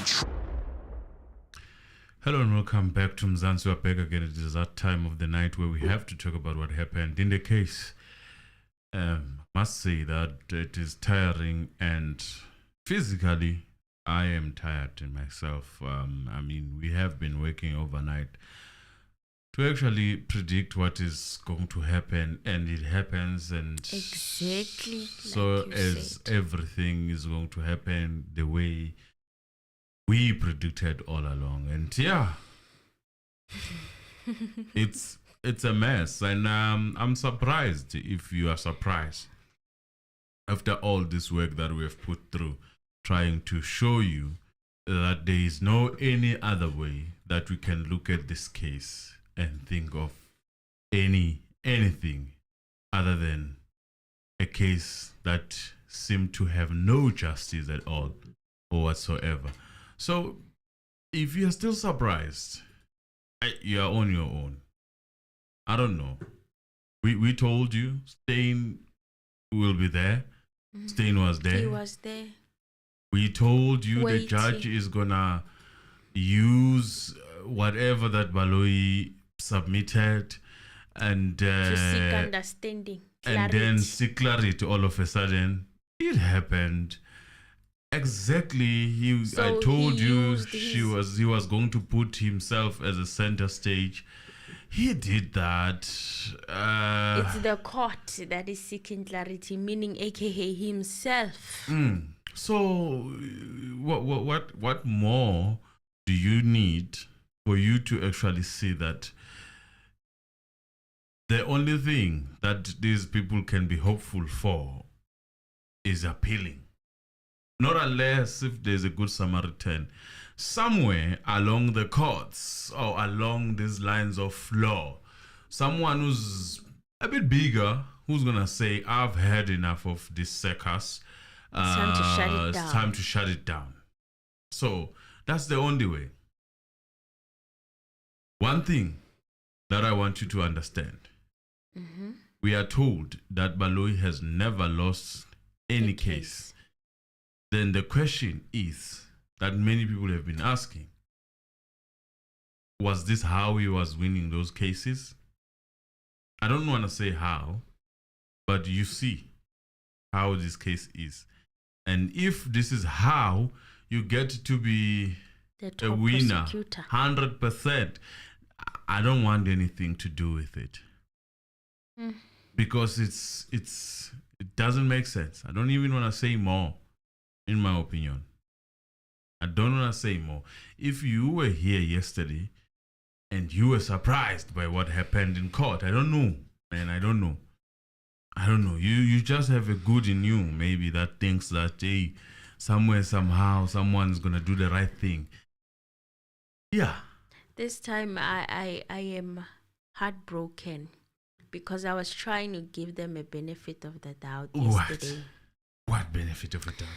Meyiwa. Hello and welcome back to Mzansi. We're back again. It is that time of the night where we have to talk about what happened in the case. Must say that it is tiring, and physically I am tired in myself. I mean, we have been working overnight to actually predict what is going to happen, and it happens, and exactly so like as everything is going to happen the way we predicted all along. And yeah, it's a mess, and I'm surprised if you are surprised after all this work that we have put through trying to show you that there is no any other way that we can look at this case and think of anything other than a case that seemed to have no justice at all or whatsoever. So if you're still surprised, you're on your own. I don't know. We told you Steyn will be there. Steyn was there. He was there. We told you Waiting. the judge is gonna use whatever that Baloyi submitted and To seek understanding, and then seek clarity. All of a sudden, it happened. Exactly. So I told he you used he was going to put himself as a center stage. He did that. It's the court that is seeking clarity, meaning AKA himself. So, what more do you need for you to actually see that the only thing that these people can be hopeful for is appealing? Not unless if there's a good Samaritan somewhere along the courts or along these lines of law, someone who's a bit bigger, who's gonna say, I've had enough of this circus. It's time to shut it down. It's time to shut it down. So that's the only way. One thing that I want you to understand. We are told that Baloyi has never lost any case. Then the question is that many people have been asking, was this how he was winning those cases? I don't want to say how, but you see how this case is. And if this is how you get to be a winner, 100%, I don't want anything to do with it. Because it doesn't make sense. I don't even want to say more, in my opinion. I don't want to say more. If you were here yesterday and you were surprised by what happened in court, I don't know, man. I don't know. You just have a good in you, maybe, that thinks that, hey, somewhere, somehow, someone's going to do the right thing. Yeah. This time I am heartbroken because I was trying to give them a benefit of the doubt yesterday. What benefit of the doubt?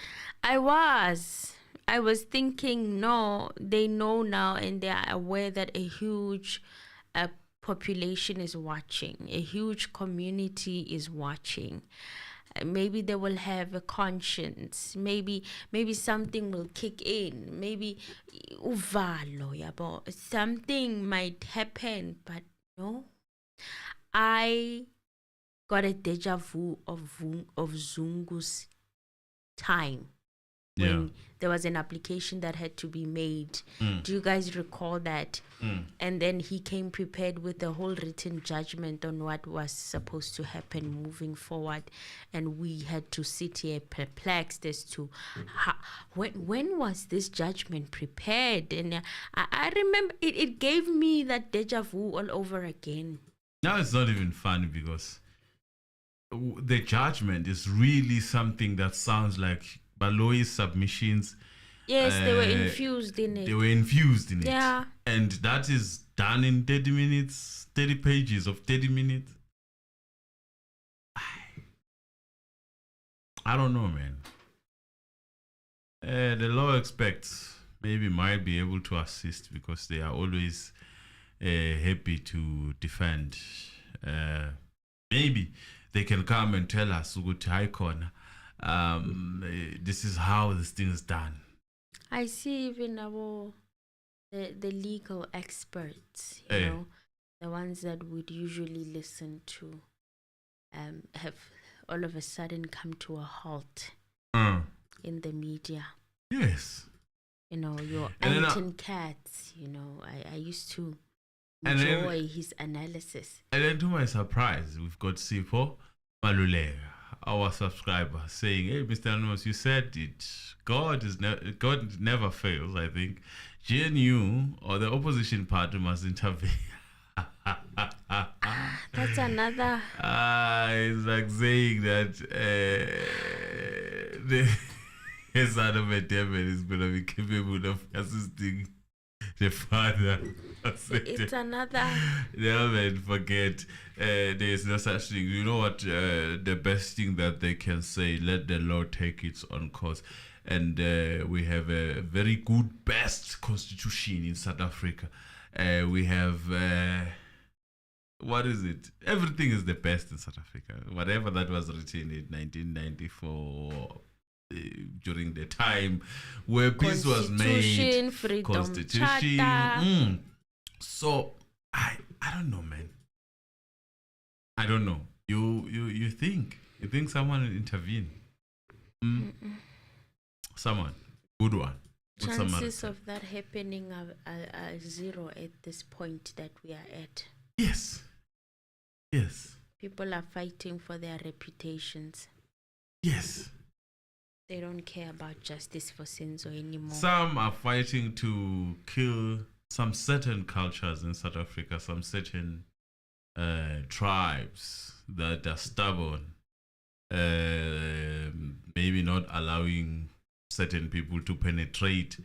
I was thinking, no, they know now and they are aware that a huge population is watching, a huge community is watching. Maybe they will have a conscience. Maybe something will kick in. Maybe uvalo yabo. Something might happen, but no. I got a deja vu of Zungu's time when there was an application that had to be made. Do you guys recall that? And then he came prepared with a whole written judgment on what was supposed to happen moving forward, and we had to sit here perplexed as to when was this judgment prepared. And I remember it gave me that deja vu all over again. Now it's not even funny because the judgment is really something that sounds like Baloyi's submissions. Yes, they were infused in it. Yeah. And that is done in 30 minutes, 30 pages of 30 minutes. I don't know, man. The law experts maybe might be able to assist because they are always happy to defend. Maybe they can come and tell us, this is how this thing is done. I see even the legal experts, Eh. the ones that would usually listen to, have all of a sudden come to a halt in the media. Yes. Your And then Anton Katz, I used to enjoy his analysis. And then to my surprise, we've got Sipho Maluleka, our subscriber, saying, "Hey, Mr. Anonymous, you said it. God never fails, I think. GNU or the opposition party must intervene." That's another... It's like saying that the son of a devil is going to be capable of assisting the father. It's another... Never man, forget. There is no such thing. You know what? The best thing that they can say, let the law take its own course. And we have a very good, best constitution in South Africa. We have... what is it? Everything is the best in South Africa. Whatever that was written in 1994, during the time where peace was made, Constitution. Charter. So I don't know, man. I don't know. You think someone will intervene? Someone, good one. Chances of that happening are zero at this point that we are at. Yes. People are fighting for their reputations. Yes. They don't care about justice for Senzo anymore. Some are fighting to kill some certain cultures in South Africa, some certain tribes that are stubborn, maybe not allowing certain people to penetrate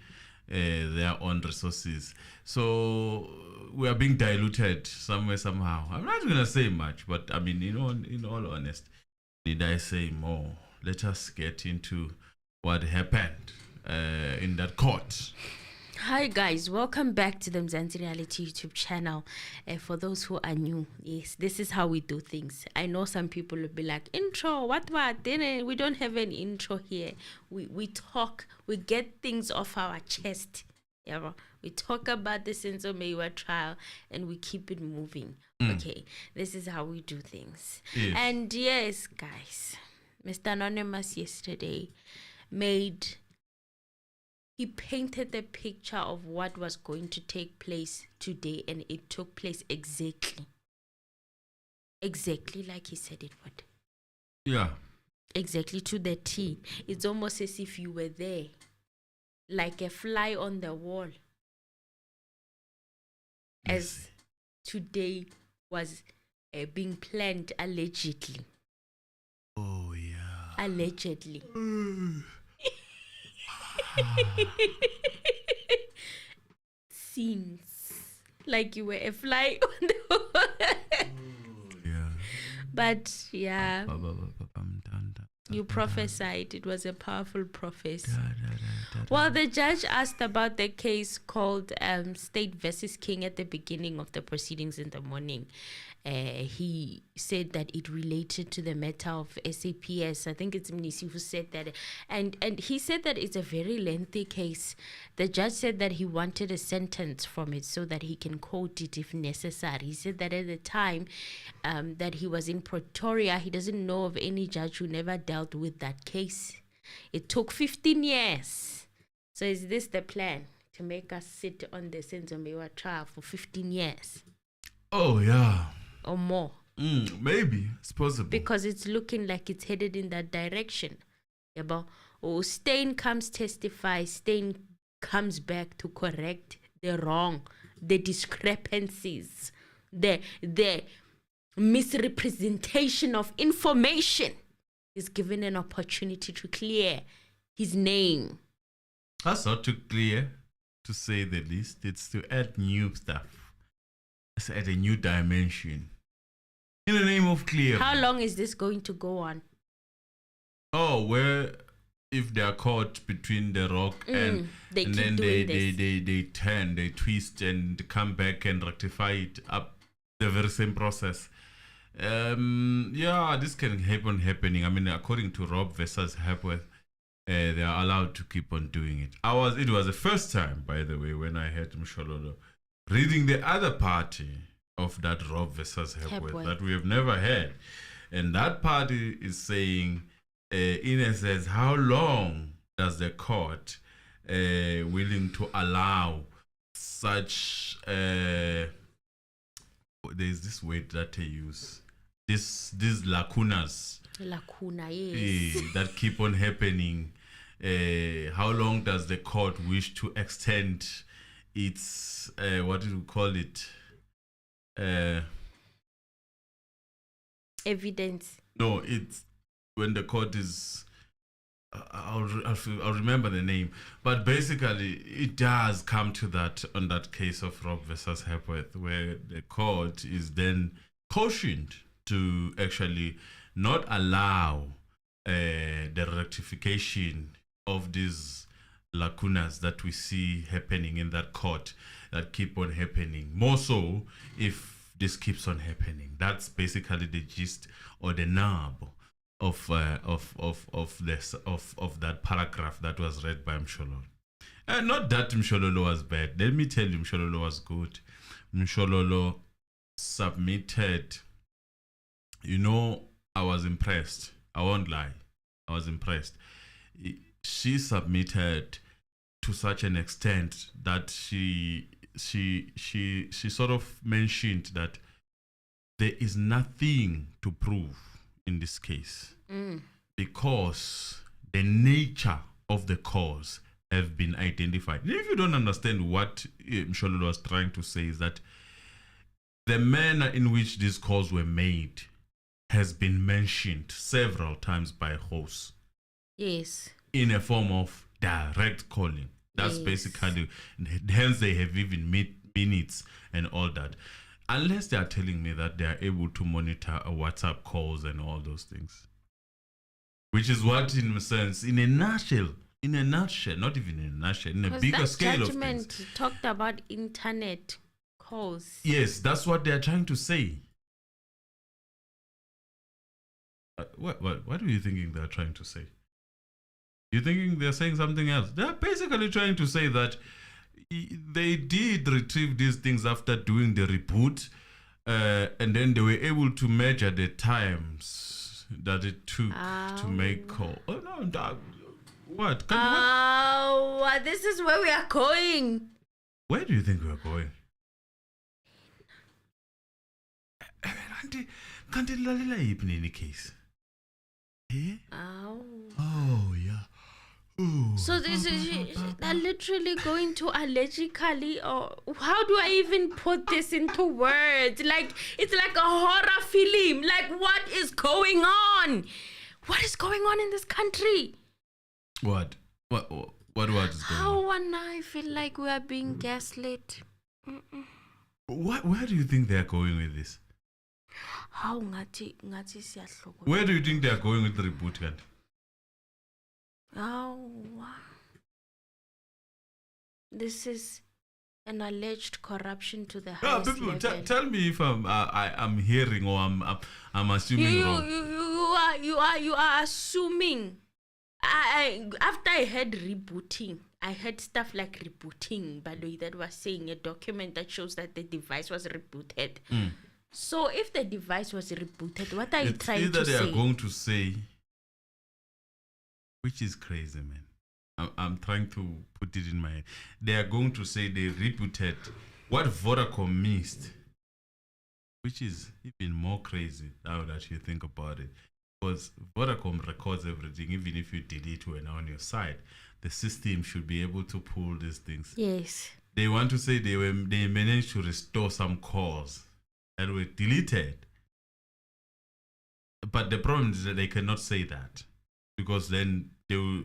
their own resources. So we are being diluted somewhere, somehow. I'm not going to say much, but I mean, in all honesty, did I say more? Let us get into what happened in that court. Hi guys, welcome back to the Mzansi Reality YouTube channel. For those who are new, yes, this is how we do things. I know some people will be like, intro, what? We don't have an intro here. We talk, we get things off our chest. Yeah, we talk about the Senzo Meyiwa trial and we keep it moving. Okay, this is how we do things. Yes. And yes, guys, Mr. Anonymous yesterday he painted the picture of what was going to take place today, and it took place exactly like he said it would. Yeah. Exactly to the T. It's almost as if you were there, like a fly on the wall. Yes. As today was being planned allegedly. Oh, yeah. Allegedly. Seems like you were a fly on the wall. Yeah. But yeah, you prophesied. It was a powerful prophecy. Well, the judge asked about the case called State versus King at the beginning of the proceedings in the morning. He said that it related to the matter of SAPS. I think it's Mnisi who said that. And he said that it's a very lengthy case. The judge said that he wanted a sentence from it so that he can quote it if necessary. He said that at the time that he was in Pretoria, he doesn't know of any judge who never dealt with that case. It took 15 years. So is this the plan? To make us sit on the Senzo Meyiwa trial for 15 years? Oh, yeah. Or more. Maybe. It's possible. Because it's looking like it's headed in that direction. Yeah, but Steyn comes testify. Steyn comes back to correct the wrong, the discrepancies, the misrepresentation of information. He's given an opportunity to clear his name. That's not too clear, to say the least. It's to add new stuff. It's add a new dimension. In the name of clear. How long is this going to go on? Oh, where if they are caught between the rock and then they turn, they twist and come back and rectify it up the very same process. Yeah, this can happen happening. I mean, according to Rob versus Hepworth, they are allowed to keep on doing it. It was the first time, by the way, when I heard Mshololo reading the other party of that Rob versus Hepworth that we have never heard. And that party is saying, in a sense, how long does the court willing to allow such there's this word that they use, these lacunas yes. that keep on happening. How long does the court wish to extend its what do you call it, evidence? No, it's when the court is I'll remember the name, but basically it does come to that on that case of Rob versus Hepworth, where the court is then cautioned to actually not allow the rectification of these lacunas that we see happening in that court that keep on happening. More so if this keeps on happening. That's basically the gist or the nub of that paragraph that was read by Mshololo. And not that Mshololo was bad. Let me tell you, Mshololo was good. Mshololo submitted. I was impressed. I won't lie. I was impressed. She submitted to such an extent that she sort of mentioned that there is nothing to prove in this case because the nature of the cause have been identified. If you don't understand what Mshololo was trying to say, is that the manner in which these calls were made has been mentioned several times by hosts. Yes. In a form of direct calling. That's basically, hence they have even minutes and all that. Unless they are telling me that they are able to monitor WhatsApp calls and all those things. Which is what, in a sense, in a nutshell, not even in a nutshell, in a bigger scale of things. Judgement talked about internet calls. Yes, that's what they are trying to say. What are you thinking they are trying to say? You thinking they're saying something else? They're basically trying to say that they did retrieve these things after doing the reboot, and then they were able to measure the times that it took to make call. Oh no, what? This is where we are going. Where do you think we are going? Can't it in any case? Eh? Oh yeah. Ooh. So this is they're literally going to allegedly, or how do I even put this into words? Like, it's like a horror film. Like, what is going on? What is going on in this country? What is going on? How and I feel like we are being gaslit. Where do you think they are going with this? How ngati siyahloko. Where do you think they are going with the reboot? This is an alleged corruption to the highest level. Tell me if I'm hearing or I'm assuming wrong. You are assuming. After I heard rebooting, I heard stuff like rebooting, by the way, that was saying a document that shows that the device was rebooted. So if the device was rebooted, what are you trying to say? Either they are going to say, which is crazy, man. I'm trying to put it in my head. They are going to say they rebooted what Vodacom missed, which is even more crazy now that you think about it. Because Vodacom records everything, even if you delete when on your side. The system should be able to pull these things. Yes. They want to say they managed to restore some calls that were deleted. But the problem is that they cannot say that, because then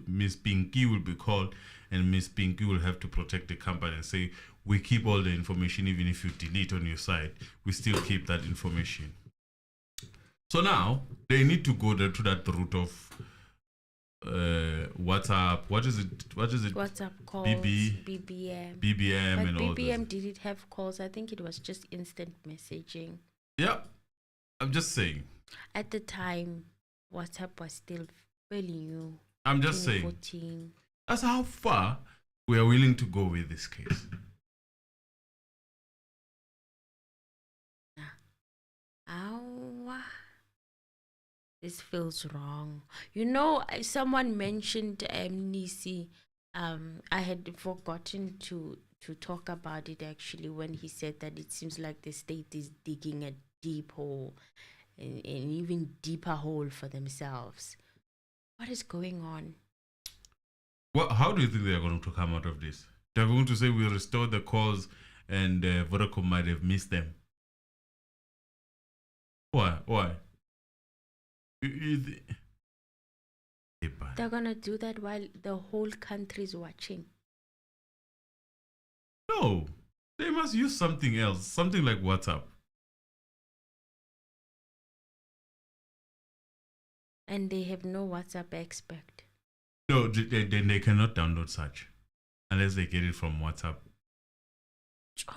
Miss Pinky will be called, and Miss Pinky will have to protect the company and say, we keep all the information, even if you delete on your side, we still keep that information. So now they need to go to that route of WhatsApp. What is it? WhatsApp calls, BBM. BBM, and all BBM didn't have calls. I think it was just instant messaging. Yeah, I'm just saying. At the time, WhatsApp was still fairly new. I'm just saying. 2014. That's how far we are willing to go with this case. Ow. This feels wrong. You know, someone mentioned Nisi. I had forgotten to talk about it actually when he said that it seems like the state is digging a deep hole, an even deeper hole for themselves. What is going on? Well, how do you think they are going to come out of this? They're going to say we restore the calls and Vodacom might have missed them. Why? They're going to do that while the whole country is watching. No, they must use something else, something like WhatsApp. And they have no WhatsApp expert. No, they cannot download such unless they get it from WhatsApp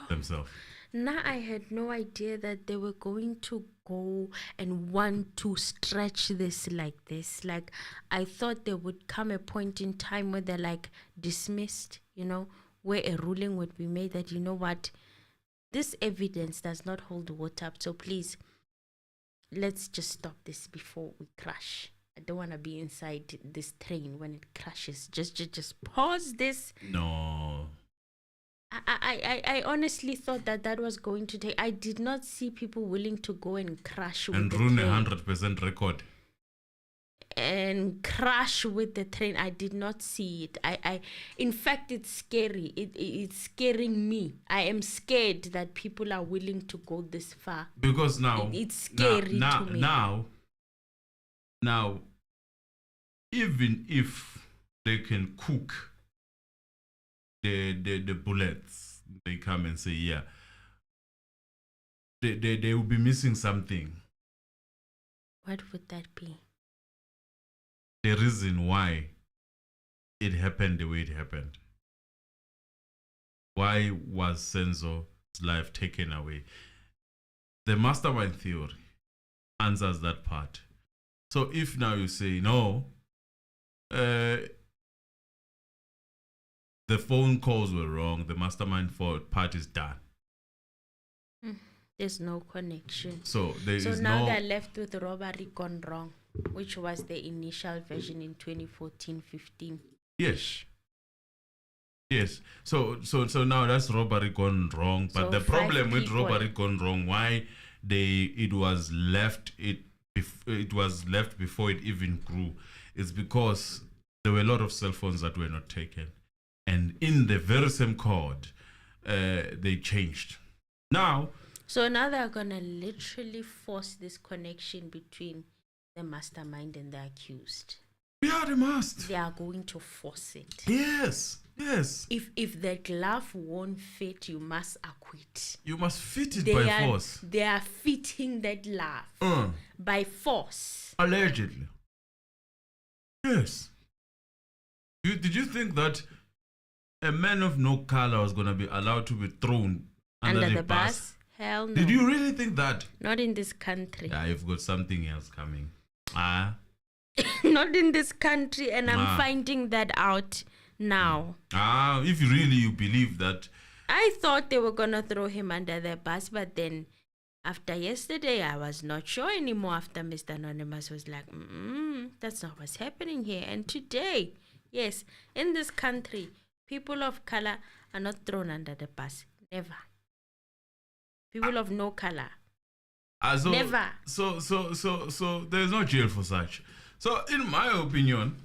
themselves. Now I had no idea that they were going to go and want to stretch this like this. Like, I thought there would come a point in time where they're like dismissed, you know, where a ruling would be made that, you know what, this evidence does not hold water, so please, let's just stop this before we crash. I don't want to be inside this train when it crashes. Just pause this. No. I honestly thought that was going to take. I did not see people willing to go and crash with and the ruin train. 100% record. And crash with the train. I did not see it. In fact, it's scary. It's scaring me. I am scared that people are willing to go this far. Because now it's scary to me. Now, even if they can cook the bullets, they come and say, yeah, they will be missing something. What would that be? The reason why it happened the way it happened. Why was Senzo's life taken away? The mastermind theory answers that part. So if now you say, no, the phone calls were wrong, the mastermind part is done. There's no connection. So now they're left with robbery gone wrong, which was the initial version in 2014-15. Yes. So now that's robbery gone wrong. But the problem with robbery gone wrong, why it was left before it even grew, is because there were a lot of cell phones that were not taken, and in the very same code, they changed. So now they're gonna literally force this connection between the mastermind and the accused. Yeah, they must. They are going to force it. Yes. If the glove won't fit, you must acquit. You must fit it by force. They are fitting that glove by force. Allegedly. Yes. Did you think that a man of no color was going to be allowed to be thrown under the bus? Hell no. Did you really think that? Not in this country. Yeah, you've got something else coming. Not in this country, and I'm finding that out now. If you believe that. I thought they were going to throw him under the bus, but then after yesterday, I was not sure anymore after Mr. Anonymous was like, that's not what's happening here. And today, yes, in this country, people of color are not thrown under the bus. Never. People of no color. Never. So there's no jail for such. So in my opinion,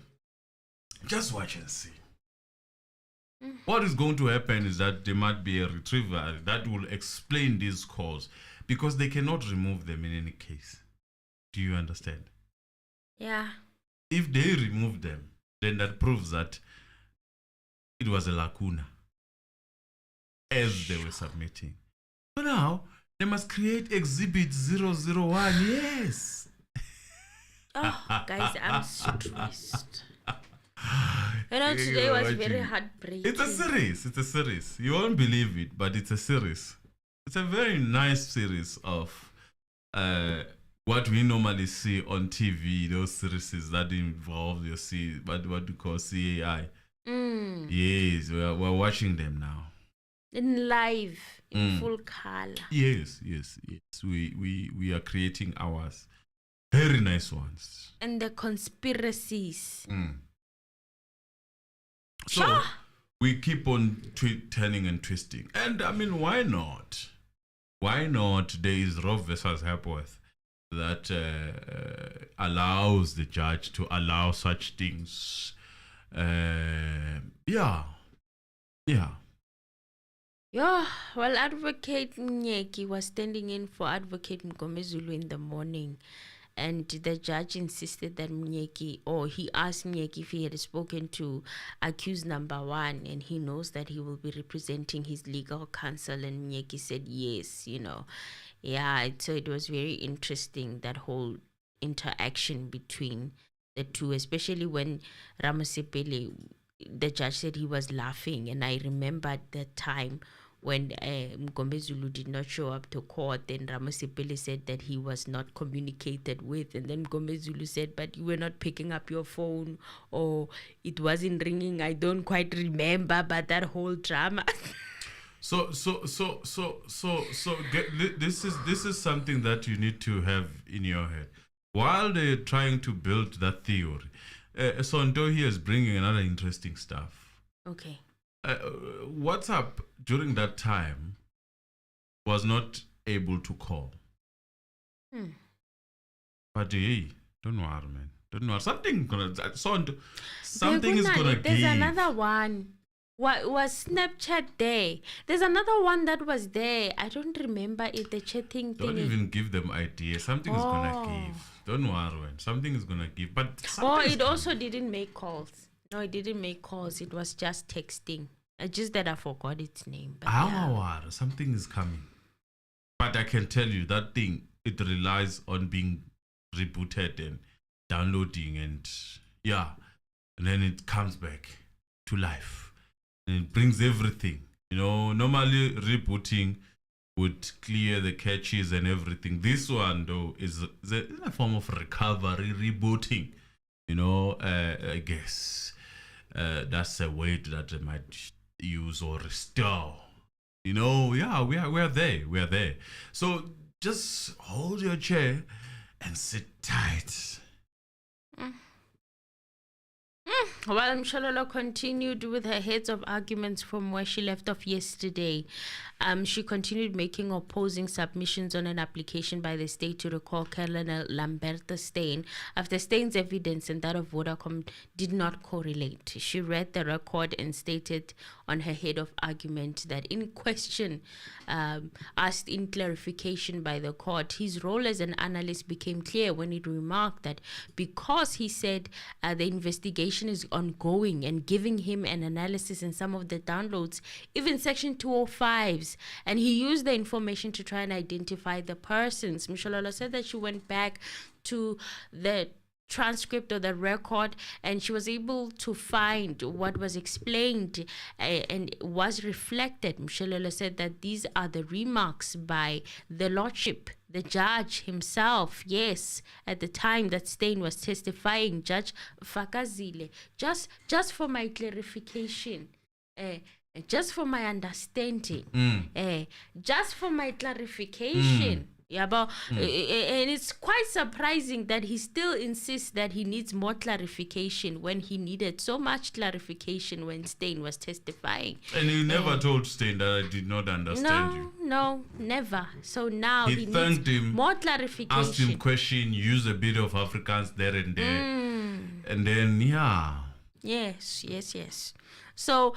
just watch and see. What is going to happen is that there might be a retriever that will explain these calls, because they cannot remove them in any case. Do you understand? Yeah. If they remove them, then that proves that it was a lacuna as they were submitting. So now they must create exhibit 001. Yes. Oh, guys, I'm stressed. Today was very heartbreaking. It's a series. You won't believe it, but it's a series. It's a very nice series of what we normally see on TV, those series that involve what we call CAI. Yes, we're watching them now. In live, in full color. Yes. We are creating ours. Very nice ones. And the conspiracies. So we keep on turning and twisting. And I mean, why not? Why not? There is Roe versus Hepworth that allows the judge to allow such things. Yeah, well, Advocate Mnyeki was standing in for Advocate Mgomezulu in the morning, and the judge insisted that he asked Mnyeki if he had spoken to accused number 1, and he knows that he will be representing his legal counsel, and Mnyeki said yes, Yeah, so it was very interesting, that whole interaction between the two, especially when Ramasepele, the judge said he was laughing, and I remembered that time when Mgomezulu did not show up to court, and Ramasepele said that he was not communicated with, and then Mgomezulu said, but you were not picking up your phone, or it wasn't ringing, I don't quite remember, but that whole drama. So this is something that you need to have in your head while they're trying to build that theory. Sonto here is bringing another interesting stuff. Okay. WhatsApp during that time was not able to call. But hey, don't worry, man. Don't worry. Something is gonna give. There's another one. What was Snapchat there? There's another one that was there. I don't remember it. The chatting thing. Don't even give them ideas. Something is gonna give. Don't worry, man. Something is gonna give. But it also didn't make calls. No, it didn't make calls. It was just texting. Just that I forgot its name. But something is coming. But I can tell you that thing, it relies on being rebooted and downloading and then it comes back to life. And it brings everything. Normally rebooting would clear the caches and everything. This one, though, is a form of recovery, rebooting. I guess that's a word that they might use, or restore. We are there. So just hold your chair and sit tight. While Mshololo continued with her heads of arguments from where she left off yesterday, she continued making opposing submissions on an application by the state to recall Colonel Lamberta Steyn after Steyn's evidence and that of Vodacom did not correlate. She read the record and stated on her head of argument that in question, asked in clarification by the court, his role as an analyst became clear when it remarked that because he said the investigation is ongoing and giving him an analysis in some of the downloads, even Section 205s, and he used the information to try and identify the persons. Mshololo said that she went back to the transcript or the record and she was able to find what was explained and was reflected. Mshololo said that these are the remarks by the Lordship, the judge himself, yes, at the time that Steyn was testifying, Judge Fakazile. Just for my clarification, just for my understanding, just for my clarification. Yeah, but and it's quite surprising that he still insists that he needs more clarification when he needed so much clarification when Steyn was testifying. And he never told Steyn that I did not understand you. No, never. So now he thanked needs him, more clarification. asked him question, used a bit of Afrikaans there and there. And then, Yes. So,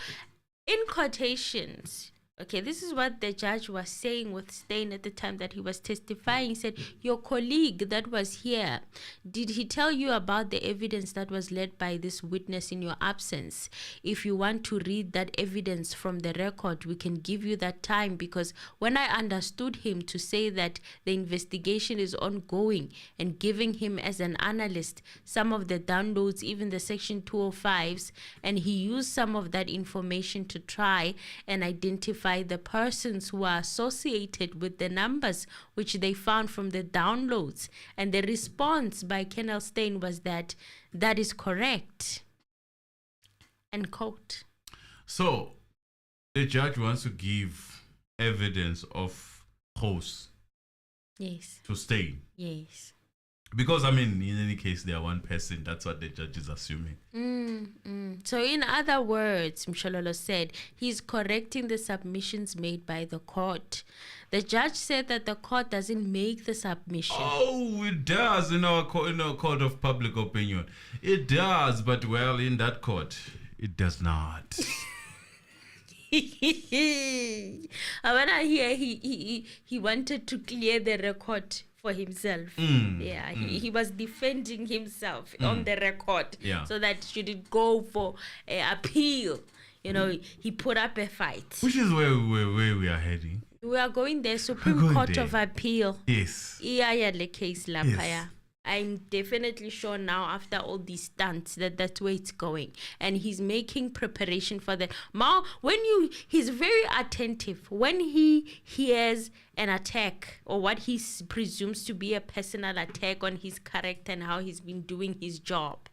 in quotations, okay, this is what the judge was saying with Steyn at the time that he was testifying. He said, your colleague that was here, did he tell you about the evidence that was led by this witness in your absence? If you want to read that evidence from the record, we can give you that time, because when I understood him to say that the investigation is ongoing and giving him as an analyst some of the downloads, even the Section 205s, and he used some of that information to try and identify identify the persons who are associated with the numbers which they found from the downloads. And the response by Colonel Steyn was that that is correct. End quote. So, the judge wants to give evidence of host Yes. to Steyn. Yes. Because, I mean, in any case, they are one person. That's what the judge is assuming. So, in other words, Mshololo said, he's correcting the submissions made by the court. The judge said that the court doesn't make the submission. Oh, it does in our court of public opinion. It does, but, well, in that court, it does not. When I hear he wanted to clear the record for himself. He was defending himself on the record, so that should it go for appeal, he put up a fight. Which is where we are heading. We are going there, Supreme Court of Appeal. Yes. The case lapaya. I'm definitely sure now, after all these stunts, that that's where it's going. And he's making preparation for that. He's very attentive. When he hears an attack or what he presumes to be a personal attack on his character and how he's been doing his job,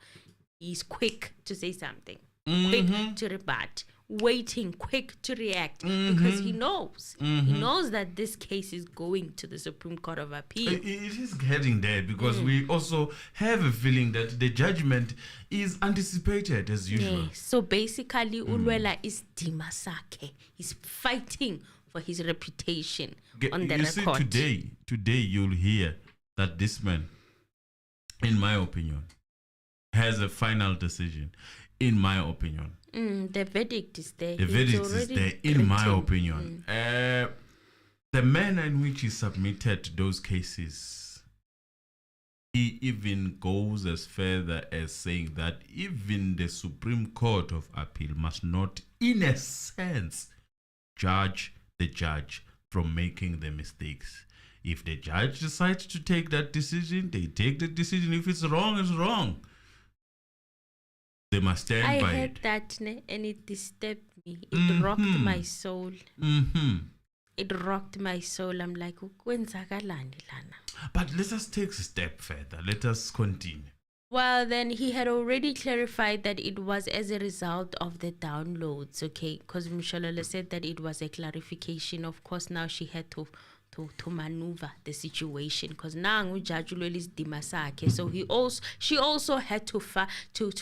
he's quick to say something, quick to rebut, waiting, quick to react, because he knows that this case is going to the Supreme Court of Appeal. It is heading there because we also have a feeling that the judgment is anticipated as usual. Yes. So basically, Ulwela is Dimasake. He's fighting for his reputation on the record. See, today you'll hear that this man, in my opinion, has a final decision. In my opinion. The verdict is there. The verdict is there, in my opinion. The manner in which he submitted those cases, he even goes as further as saying that even the Supreme Court of Appeal must not, in a sense, judge the judge from making the mistakes. If the judge decides to take that decision, they take the decision. If it's wrong, it's wrong. They must stand by it. I heard that and it disturbed me. It rocked my soul. It rocked my soul. I'm like, kwenzakalani lana? But let us take a step further. Let us continue. Well, then he had already clarified that it was as a result of the downloads, okay? Because Mshololo said that it was a clarification. Of course, now she had to maneuver the situation because now Judge is Dimasake. So she also had to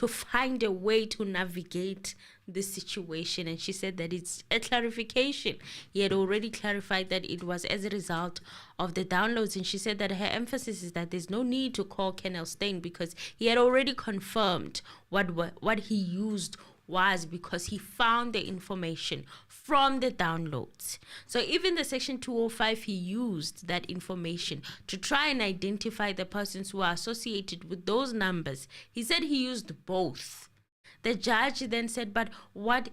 find a way to navigate the situation, and she said that it's a clarification. He had already clarified that it was as a result of the downloads, and she said that her emphasis is that there's no need to call Colonel Steyn because he had already confirmed what he used was because he found the information from the downloads. So even the Section 205, he used that information to try and identify the persons who are associated with those numbers. He said he used both. The judge then said, but what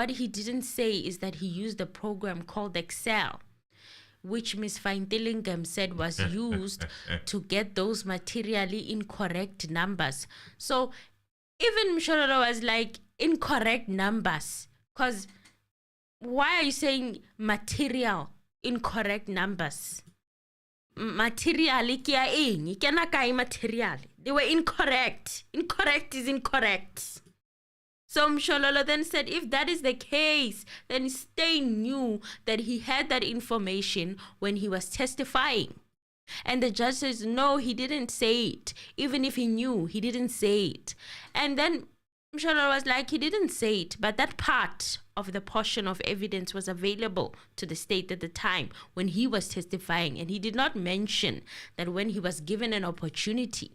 he didn't say is that he used a program called Excel, which Ms. Fine-Dillingham said was used to get those materially incorrect numbers. So even Mshololo was like, incorrect numbers, because why are you saying material incorrect numbers? Material, they were incorrect. Incorrect is incorrect. So Mshololo then said, if that is the case, then Steyn knew that he had that information when he was testifying. And the judge says, no, he didn't say it. Even if he knew, he didn't say it. And then Mshololo was like, he didn't say it, but that part of the portion of evidence was available to the state at the time when he was testifying. And he did not mention that when he was given an opportunity,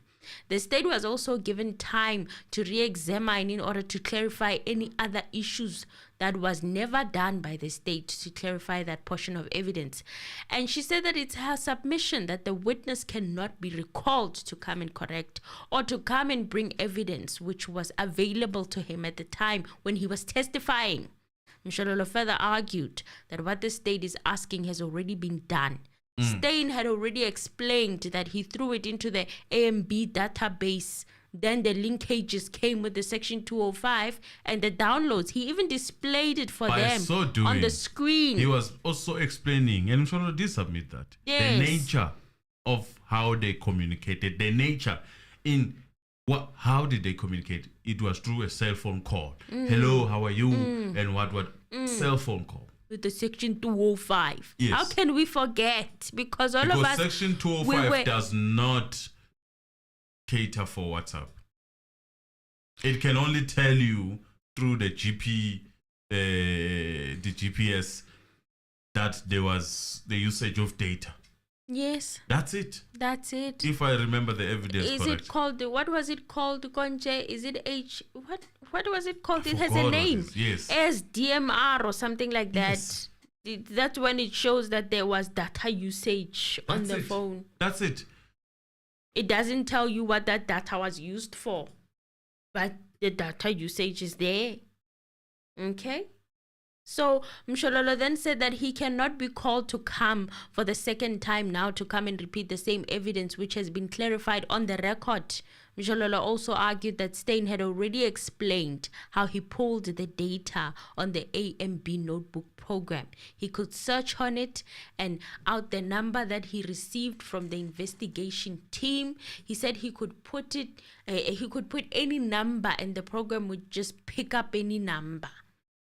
the state was also given time to re-examine in order to clarify any other issues that was never done by the state to clarify that portion of evidence. And she said that it's her submission that the witness cannot be recalled to come and correct or to come and bring evidence which was available to him at the time when he was testifying. Mshololo further argued that what the state is asking has already been done. Steyn had already explained that he threw it into the AMB database Then the linkages came with the section 205 and the downloads. He even displayed it for By them so doing, on the screen. He was also explaining, and Msholo did submit that. Yes. The nature of how they communicated, the nature in how did they communicate? It was through a cell phone call. Hello, how are you? And what? Cell phone call. With the section 205. Yes. How can we forget? Because of us... section 205 does not cater for WhatsApp. It can only tell you through the GPS that there was the usage of data. Yes. That's it. That's it. If I remember the evidence Is correct. it called, what was it called, Konje? Is it what was it called? It has a forgot name. what it is. Yes. SDMR or something like that. Yes. That's when it shows that there was data usage on the phone. That's it. It doesn't tell you what that data was used for, but the data usage is there. Okay? So Mshololo then said that he cannot be called to come for the second time now to come and repeat the same evidence which has been clarified on the record. Mshololo also argued that Steyn had already explained how he pulled the data on the AMB notebook program. He could search on it and out the number that he received from the investigation team. He said he could put any number and the program would just pick up any number.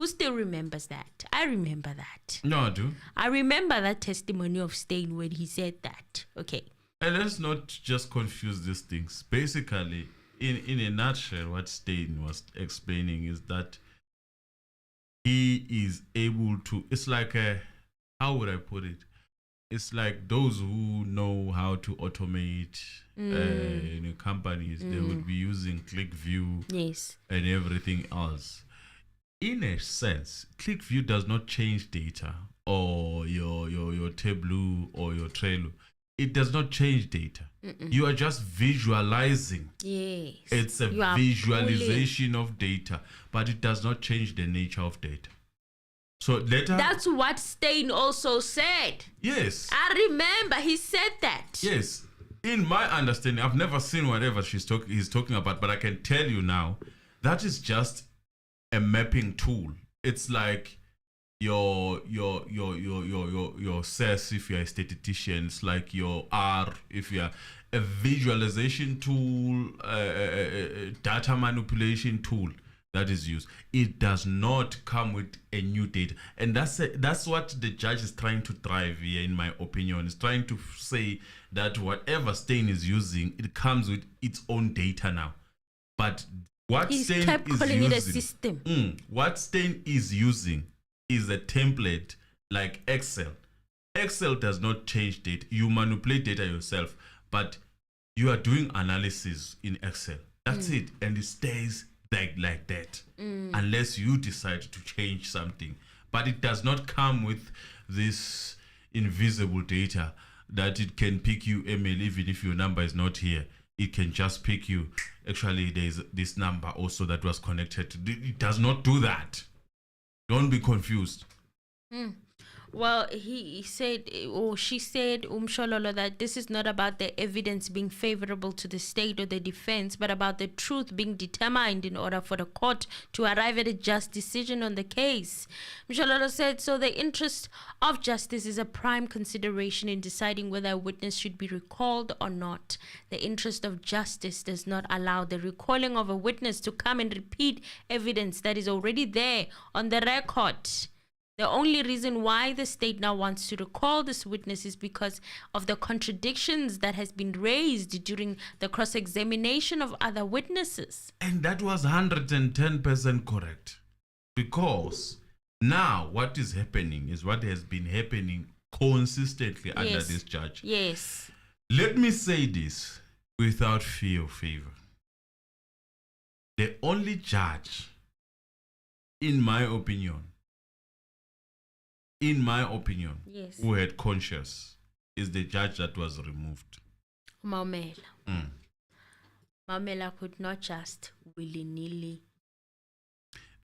Who still remembers that? I remember that. No, I do. I remember that testimony of Steyn when he said that. Okay. And let's not just confuse these things. Basically, in a nutshell, what Steyn was explaining is that he is able to, it's like how would I put it? It's like those who know how to automate companies, they would be using ClickView and everything else. In a sense, ClickView does not change data or your Tableau or your Trello. It does not change data. You are just visualizing. Yes. It's a visualization of data, but it does not change the nature of data. So later... That's what Steyn also said. Yes. I remember he said that. Yes. In my understanding, I've never seen whatever he's talking about, but I can tell you now, that is just a mapping tool. It's like your CES if you're a statistician. It's like your R if you're a visualization tool, data manipulation tool that is used. It does not come with a new data, and that's what the judge is trying to drive here, in my opinion. Is trying to say that whatever Steyn is using, it comes with its own data now, but what Steyn is calling using, it a system. What Steyn is using is a template like Excel. Excel does not change data. You manipulate data yourself, but you are doing analysis in Excel. That's it, and it stays like that unless you decide to change something. But it does not come with this invisible data that it can pick you email even if your number is not here. It can just pick you. Actually, there's this number also that was connected to. It does not do that. Don't be confused. Well, he said, or she said, Mshololo, that this is not about the evidence being favorable to the state or the defense, but about the truth being determined in order for the court to arrive at a just decision on the case. Mshololo said, so the interest of justice is a prime consideration in deciding whether a witness should be recalled or not. The interest of justice does not allow the recalling of a witness to come and repeat evidence that is already there on the record. The only reason why the state now wants to recall this witness is because of the contradictions that has been raised during the cross-examination of other witnesses. And that was 110% correct. Because now what is happening is what has been happening consistently under this judge. Yes. Let me say this without fear or favor. The only judge, in my opinion, who had conscience is the judge that was removed. Maumela. Maumela could not just willy-nilly.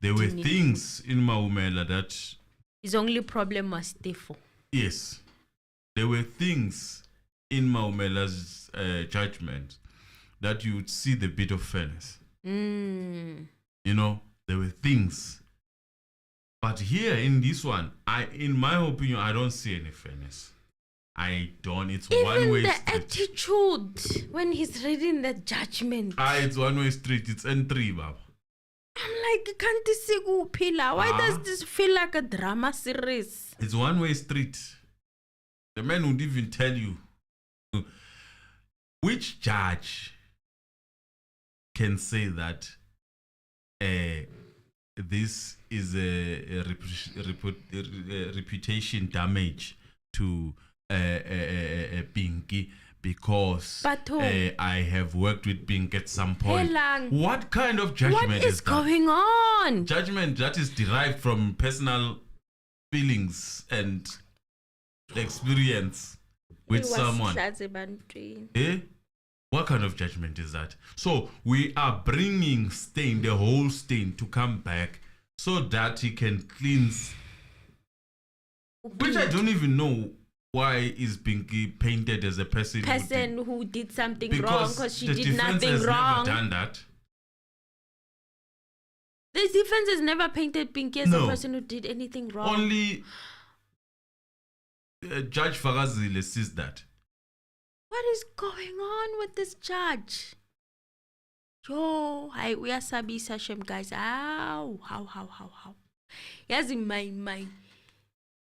There were things in Maumela that... His only problem was Tefo. Yes. There were things in Maumela's judgment that you would see the bit of fairness. Mm. You know, there were things. But here in this one, in my opinion, I don't see any fairness. I don't. It's Even one-way the street. attitude when he's reading the judgment. It's one-way street. It's N3, Baba. I'm like, can't this pila? Why does this feel like a drama series? It's one-way street. The man would even tell you which judge can say that this is a reputation damage to Pinky because I have worked with Pinky at some point. What kind of judgment what is that? Going on? Judgment that is derived from personal feelings and experience with someone. What kind of judgment is that? So we are bringing Steyn, the whole Steyn, to come back so that he can cleanse. Which I don't even know why is Pinky painted as a person who did something wrong because she did nothing has wrong. Never done that. The defense has never painted Pinky as a person who did anything wrong. Only Judge Fagazile sees that. What is going on with this judge? Yo, we are sabi Sashem guys. How? Yes,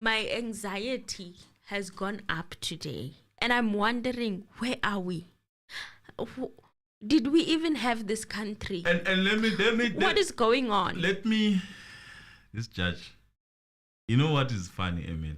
my anxiety has gone up today, and I'm wondering, where are we? Did we even have this country? And let me. What is going on? This judge. You know what is funny, Emil?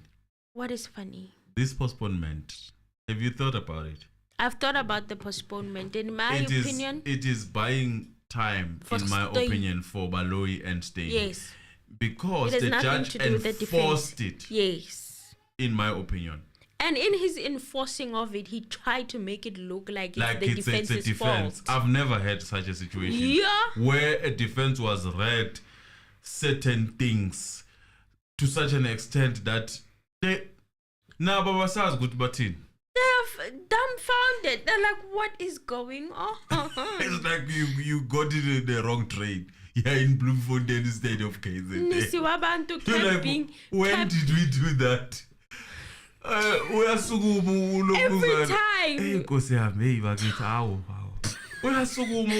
What is funny? This postponement. Have you thought about it? I've thought about the postponement. In my opinion, it is buying time, in my opinion, for Baloyi and Steyn. Yes. Because the judge enforced it. Yes. In my opinion. And in his enforcing of it, he tried to make it look like it's the defense's fault. I've never had such a situation. Yeah. Where a defense was read certain things to such an extent that Baba says good batin. They're dumbfounded. They're like, what is going on? It's like you got it in the wrong train. Yeah, in Bloemfontein instead of KZN. When did we do that? Every time. Hey, Nkosi yami, hey bakithi awu. Uyasukuma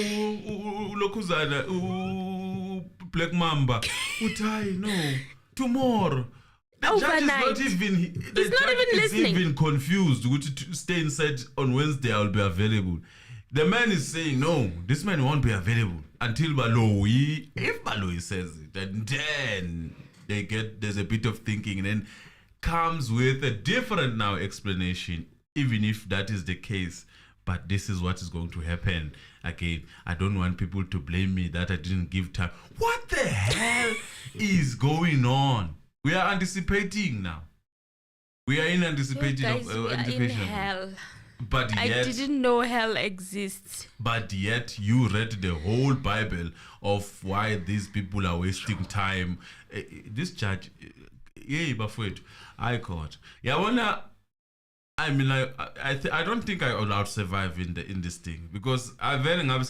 ulokhuzana Black Mamba. Uthi no, tomorrow. The Overnight. judge is not even listening. Even confused. Steyn said on Wednesday I'll be available. The man is saying no, this man won't be available until Baloyi. If Baloyi says it, and then there's a bit of thinking, and then comes with a different now explanation, even if that is the case. But this is what is going to happen. Again, I don't want people to blame me that I didn't give time. What the hell is going on? We are anticipating now. We are in anticipation guys, of we anticipation. are in hell. But yet, I didn't know hell exists. But yet, you read the whole Bible of why these people are wasting time. This judge, I caught. I mean, I don't think I will survive in this thing because I was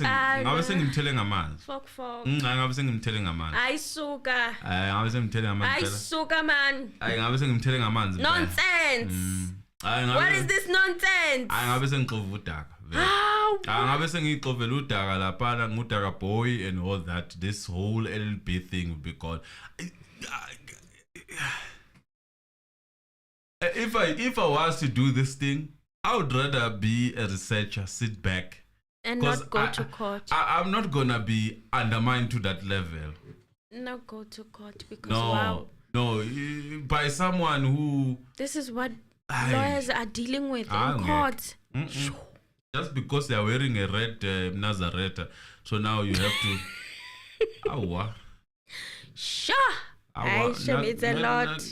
saying telling a man. Fuck. I was saying telling a man. I suka. I was saying telling a man. I suka man. I was saying telling a man. Nonsense. What is this nonsense? I was saying udaka. I was saying udaka la para udaka boy and all that. This whole LLB thing would be called. If I was to do this thing, I would rather be a researcher, sit back, and not go to court. I'm not gonna be undermined to that level. Not go to court because no, by someone who. This is what lawyers are dealing with in court. Just because they are wearing a red Nazareth, so now you have to. Sure. It's a lot.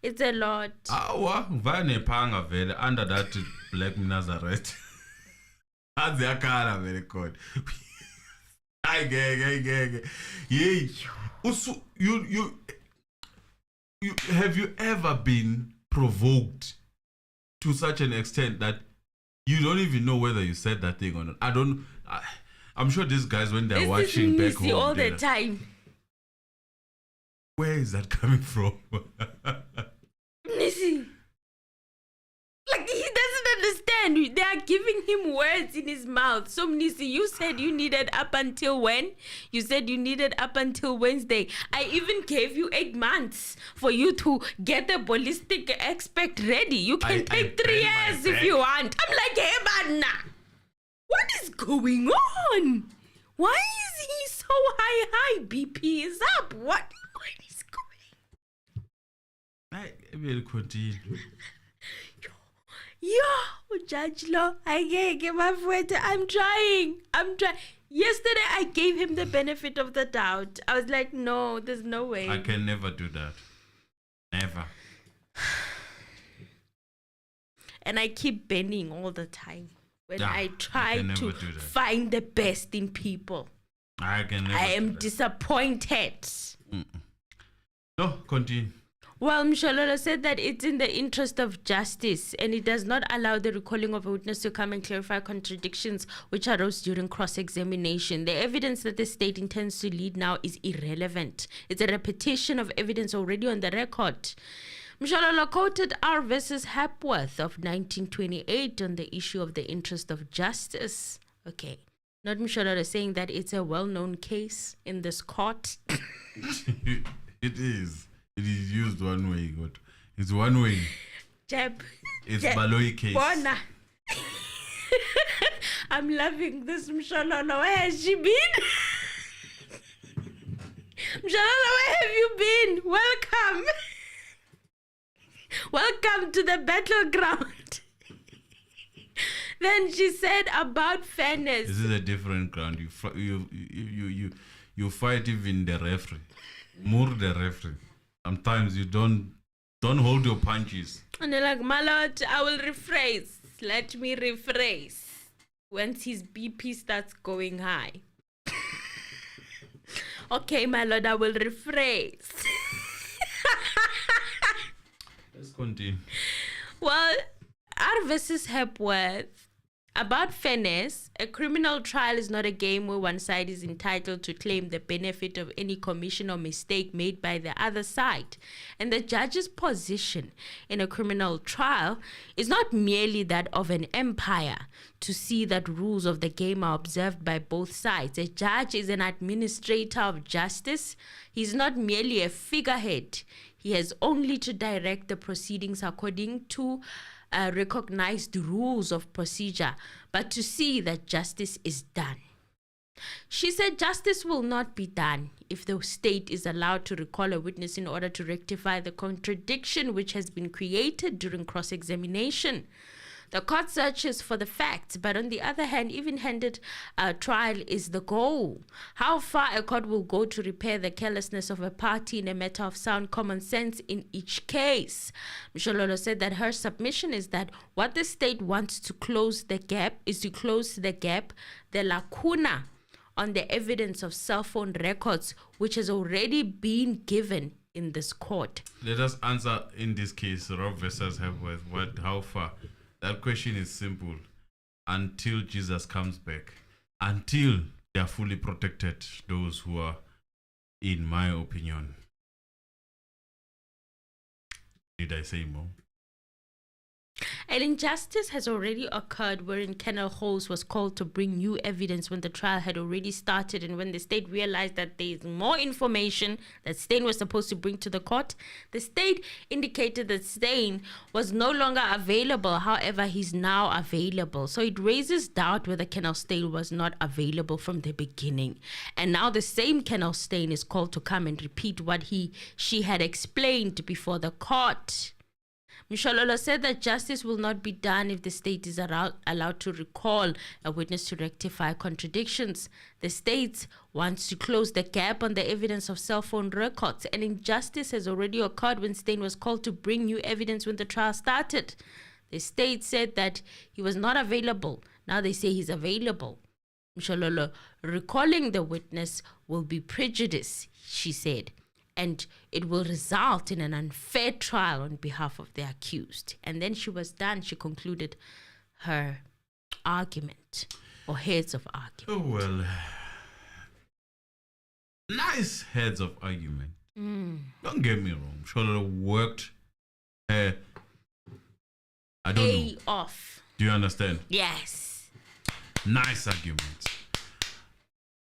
It's a lot. Under that black Nazareth. That's their color, very good. You have you ever been provoked to such an extent that You don't even know whether you said that thing or not. I'm sure these guys, when they're This watching back is home, all the they're like, time. where is that coming from? Nisi. Like, he doesn't understand. They are giving him words in his mouth. So, Nisi, you said you needed up until when? You said you needed up until Wednesday. I even gave you 8 months for you to get the ballistic expert ready. You can take 3 years if you want. I'm like, hey, man, what is going on? Why is he so high? BP is up. What is going? I will continue. Yo, Judge Law, I can't get my foot. I'm trying. Yesterday, I gave him the benefit of the doubt. I was like, no, there's no way. I can never do that. Never. And I keep bending all the time when I try can to never do that. find the best in people. I can never I do am that. disappointed. No, continue. Well, Mshololo said that it's in the interest of justice and it does not allow the recalling of a witness to come and clarify contradictions which arose during cross-examination. The evidence that the state intends to lead now is irrelevant. It's a repetition of evidence already on the record. Mshololo quoted R versus Hepworth of 1928 on the issue of the interest of justice. Okay, not Mshololo saying that it's a well-known case in this court. It is. It is used one way, God. It's one way. Jeb. It's Baloi case. Bona. I'm loving this Mshololo. Where has she been? Mshololo, where have you been? Welcome. Welcome to the battleground. Then she said about fairness. This is a different ground. You fight even the referee. More the referee. Sometimes you don't hold your punches. And they're like, my lord, I will rephrase. Let me rephrase. Once his BP starts going high. Okay, my lord, I will rephrase. Let's continue. Well, R versus Hepworth. About fairness, a criminal trial is not a game where one side is entitled to claim the benefit of any commission or mistake made by the other side. And the judge's position in a criminal trial is not merely that of an empire to see that rules of the game are observed by both sides. A judge is an administrator of justice. He's not merely a figurehead. He has only to direct the proceedings according to recognized rules of procedure, but to see that justice is done. She said justice will not be done if the state is allowed to recall a witness in order to rectify the contradiction which has been created during cross-examination. The court searches for the facts, but on the other hand, even-handed trial is the goal. How far a court will go to repair the carelessness of a party in a matter of sound common sense in each case. Mshololo said that her submission is that what the state wants to close the gap is to close the gap, the lacuna, on the evidence of cell phone records, which has already been given in this court. Let us answer in this case, Rob versus Hepworth. How far? That question is simple. Until Jesus comes back, until they are fully protected, those who are, in my opinion. Did I say more? An injustice has already occurred wherein Kennel Holmes was called to bring new evidence when the trial had already started, and when the state realized that there is more information that Steyn was supposed to bring to the court, the state indicated that Steyn was no longer available. However, he's now available. So it raises doubt whether Kennel Steyn was not available from the beginning. And now the same Kennel Steyn is called to come and repeat what she had explained before the court. Mshololo said that justice will not be done if the state is allowed to recall a witness to rectify contradictions. The state wants to close the gap on the evidence of cell phone records. An injustice has already occurred when Steyn was called to bring new evidence when the trial started. The state said that he was not available. Now they say he's available. Mshololo, recalling the witness will be prejudice, she said, and it will result in an unfair trial on behalf of the accused. And then she was done. She concluded her argument or heads of argument? Oh, well, nice heads of argument. Don't get me wrong. Shola worked. I don't know. Off. Do you understand? Yes. Nice arguments.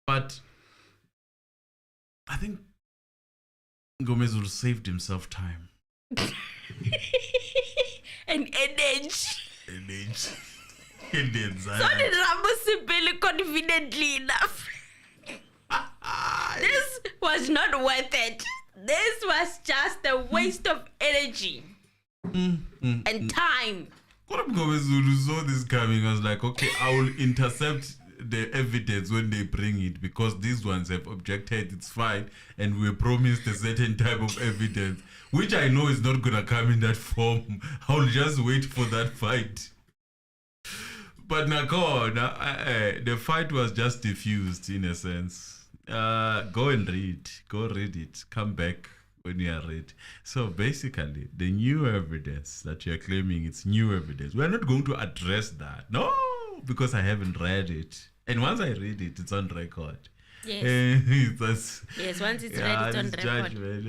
But I think Gomez will saved himself time. And energy. And then So did Ramos Sibeli confidently enough. This was not worth it. This was just a waste of energy and time. Gomez saw this coming. I was like, okay, I will intercept the evidence when they bring it because these ones have objected, it's fine, and we promised a certain type of evidence, which I know is not gonna come in that form. I'll just wait for that fight. But the fight was just diffused in a sense. Go read it, come back when you are ready. So basically, the new evidence that you're claiming, it's new evidence. We're not going to address that. No, because I haven't read it. And once I read it, it's on record. Yes. Yes, once it's read, it's on record. Judgment,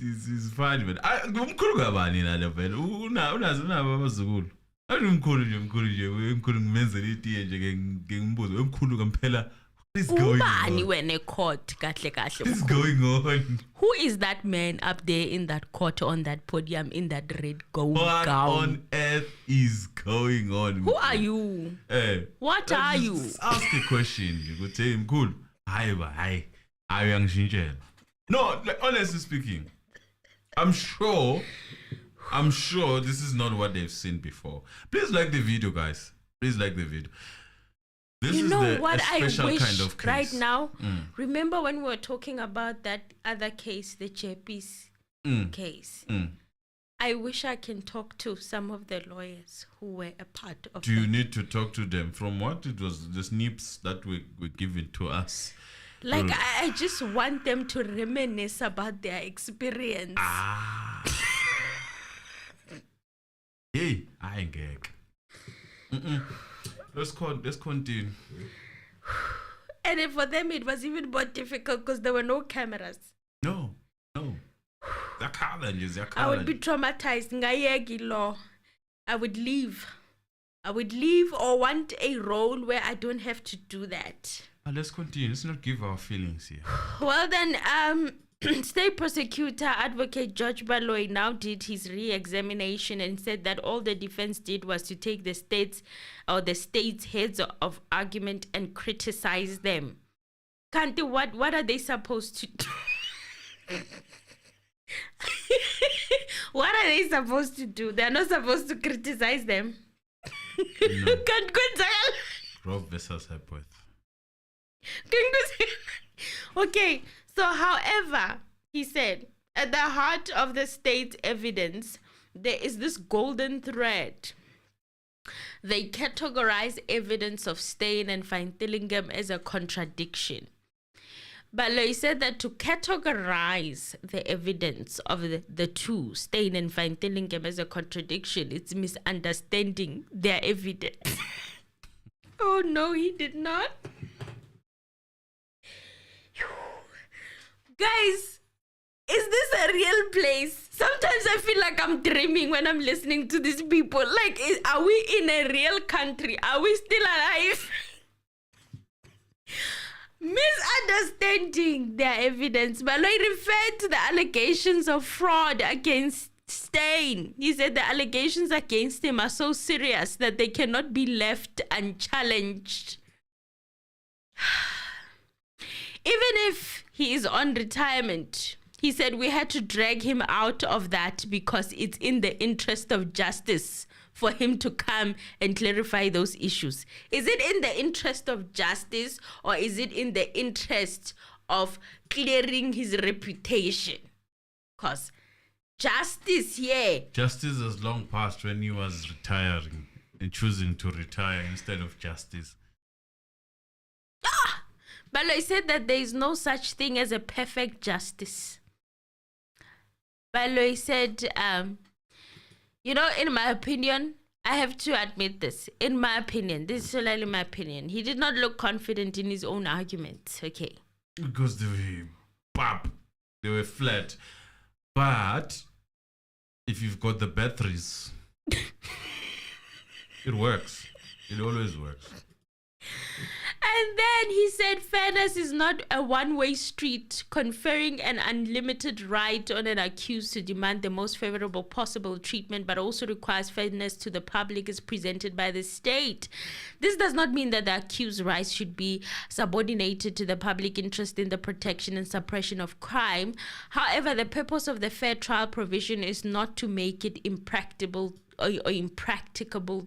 it's fine, man. Umkhulu kabani na level. Unazo abazukulu. Umkhulu ngimenzela itiye nje ngimbuzo. Umkhulu kampela. What is going on? When a court, What is going on? Who is that man up there in that court on that podium in that red gown? What on earth is going on? Who are you? What are you? Ask a question. You could say him cool. Hi. No, honestly speaking, I'm sure this is not what they've seen before. Please like the video, guys. Please like the video. This you is know what a special I wish kind of case. Right now? Remember when we were talking about that other case, the Chepis case? I wish I can talk to some of the lawyers who were a part of Do you need to talk to them? From what it was, the snips that were given to us. Like, I just want them to reminisce about their experience. Hey, I ain't gag. Let's continue. And then for them, it was even more difficult because there were no cameras. No. They're challenges. I would be traumatized. Ngayegi law. I would leave or want a role where I don't have to do that. Let's continue. Let's not give our feelings here. Well then, State Prosecutor Advocate Judge Baloyi now did his re-examination and said that all the defense did was to take the state's heads of argument and criticize them. Kanti, what are they supposed to do? What are they supposed to do? They're not supposed to criticize them. No. Can't go tell. Rob versus Hepworth. Okay, so however, he said, at the heart of the state's evidence, there is this golden thread. They categorize evidence of Steyn and Feintillingham as a contradiction. But he said that to categorize the evidence of the two, Steyn and Feintillingham, as a contradiction, it's misunderstanding their evidence. Oh no, he did not. Guys, is this a real place? Sometimes I feel like I'm dreaming when I'm listening to these people. Like, are we in a real country? Are we still alive? Misunderstanding their evidence. But he referred to the allegations of fraud against Steyn. He said the allegations against him are so serious that they cannot be left unchallenged. Even if he is on retirement, he said we had to drag him out of that because it's in the interest of justice for him to come and clarify those issues. Is it in the interest of justice or is it in the interest of clearing his reputation? Because justice, Justice has long passed when he was retiring and choosing to retire instead of justice. But I said that there is no such thing as a perfect justice. But I said, in my opinion, I have to admit this. In my opinion, this is solely my opinion. He did not look confident in his own arguments. Okay. Because they were flat. But if you've got the batteries, it works. It always works. And then he said fairness is not a one-way street, conferring an unlimited right on an accused to demand the most favorable possible treatment, but also requires fairness to the public as presented by the state. This does not mean that the accused's rights should be subordinated to the public interest in the protection and suppression of crime. However, the purpose of the fair trial provision is not to make it impracticable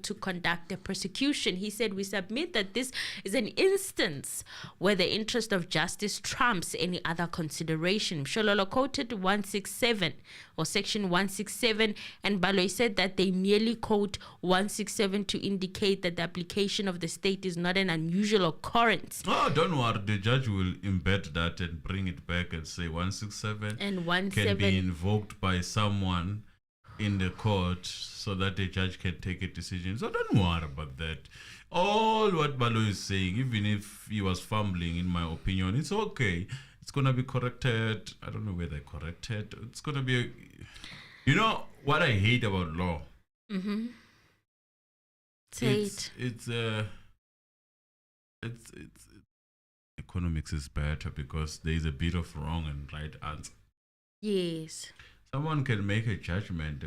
to conduct a prosecution. He said, we submit that this is an instance where the interest of justice trumps any other consideration. Shololo quoted 167 or section 167, and Baloyi said that they merely quote 167 to indicate that the application of the state is not an unusual occurrence. Oh, don't worry. The judge will embed that and bring it back and say 167 and 17 can be invoked by someone in the court so that the judge can take a decision. So don't worry about that. All what Baloyi is saying, even if he was fumbling, in my opinion, it's okay. It's going to be corrected. I don't know where they corrected. It's going to be... You know what I hate about law? Mm-hmm. It's economics is better because there is a bit of wrong and right answer. Yes. Someone can make a judgment,